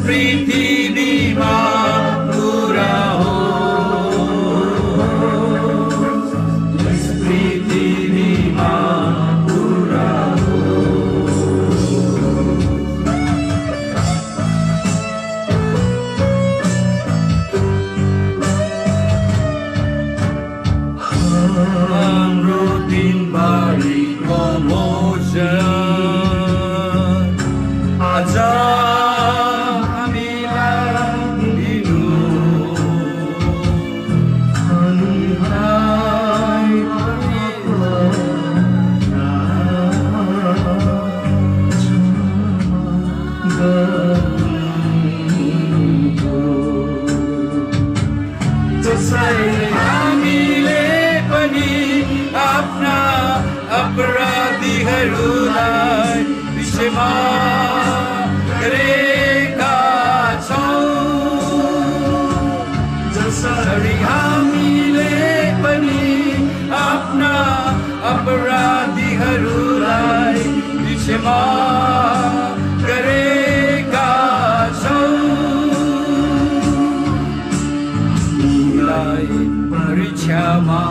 पृथ्वीमा पुरा होस्। क्षमा गरेका छौ तिमीलाई परीक्षामा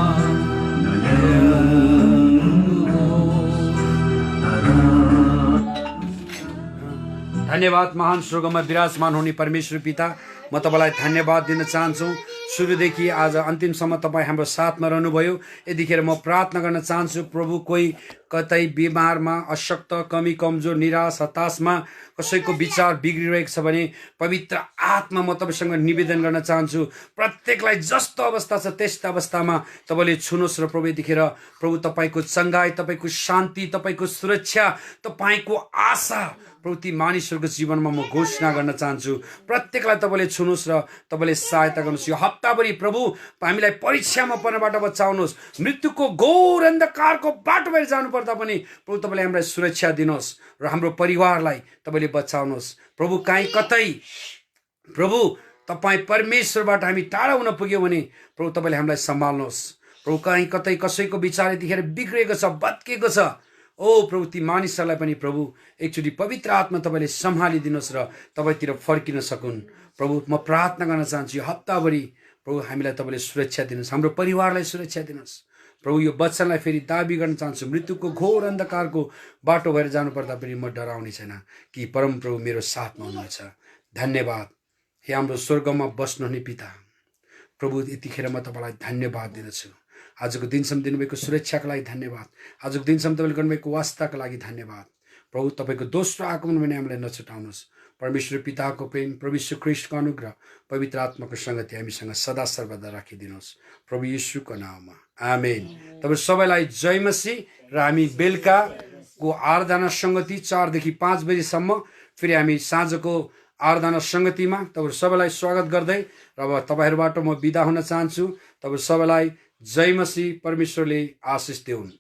धन्यवाद महान स्वर्गमा विराजमान हुने परमेश्वर पिता म तपाईँलाई धन्यवाद दिन चाहन्छु सुरुदेखि आज अन्तिमसम्म तपाईँ हाम्रो साथमा रहनुभयो यतिखेर म प्रार्थना गर्न चाहन्छु प्रभु कोही कतै बिमारमा अशक्त कमी कमजोर निराश हताशमा कसैको विचार बिग्रिरहेको छ भने पवित्र आत्मा म तपाईँसँग निवेदन गर्न चाहन्छु प्रत्येकलाई जस्तो अवस्था छ त्यस्तो अवस्थामा तपाईँले छुनुहोस् र प्रभु यतिखेर प्रभु तपाईँको चङ्गाई तपाईँको शान्ति तपाईँको सुरक्षा तपाईँको आशा प्रभु ती मानिसहरूको जीवनमा म घोषणा गर्न चाहन्छु प्रत्येकलाई तपाईँले छुनुहोस् र तपाईँले सहायता गर्नुहोस् यो हप्ताभरि प्रभु हामीलाई परीक्षामा पर्नबाट बचाउनुहोस् मृत्युको घोर अन्धकारको बाटो भएर जानुपर्दा पनि प्रभु तपाईँले हामीलाई सुरक्षा दिनुहोस् र हाम्रो परिवारलाई तपाईँले बचाउनुहोस् प्रभु काहीँ कतै प्रभु तपाईँ परमेश्वरबाट हामी टाढा हुन पुग्यौँ भने प्रभु तपाईँले हामीलाई सम्हाल्नुहोस् प्रभु काहीँ कतै कसैको विचार यतिखेर बिग्रेको छ भत्किएको छ ओ प्रभु ती मानिसहरूलाई पनि प्रभु एकचोटि पवित्र आत्मा तपाईँले सम्हालिदिनुहोस् र तपाईँतिर फर्किन सकुन् प्रभु म प्रार्थना गर्न चाहन्छु यो हप्ताभरि प्रभु हामीलाई तपाईँले सुरक्षा दिनुहोस् हाम्रो परिवारलाई सुरक्षा दिनुहोस् प्रभु यो वचनलाई फेरि दाबी गर्न चाहन्छु मृत्युको घोर अन्धकारको बाटो भएर जानुपर्दा पनि म डराउने छैन कि परम प्रभु मेरो साथमा हुनुहुन्छ धन्यवाद हे हाम्रो स्वर्गमा बस्नुहुने पिता प्रभु यतिखेर म तपाईँलाई धन्यवाद दिदछु आजको दिनसम्म दिनुभएको सुरक्षाको लागि धन्यवाद आजको दिनसम्म तपाईँले गर्नुभएको वास्ताको लागि धन्यवाद प्रभु तपाईँको दोस्रो आगमन भने हामीलाई नछुटाउनुहोस् परमेश्वर पिताको प्रेम प्रभु यीशु ख्रीष्टको अनुग्रह पवित्र आत्माको सङ्गति हामीसँग सदा सर्वदा राखिदिनुहोस् प्रभु यीशुको नाममा आमेन तपाईँ सबैलाई जय मसीह र हामी बेलुकाको आराधना सङ्गति 4 देखि 5 बजीसम्म फेरि हामी साँझको आराधना सङ्गतिमा तपाईँ सबैलाई स्वागत गर्दै र अब तपाईँहरूबाट म बिदा हुन चाहन्छु तपाईँ सबैलाई जय मसीह परमेश्वरले आशिष देऊन्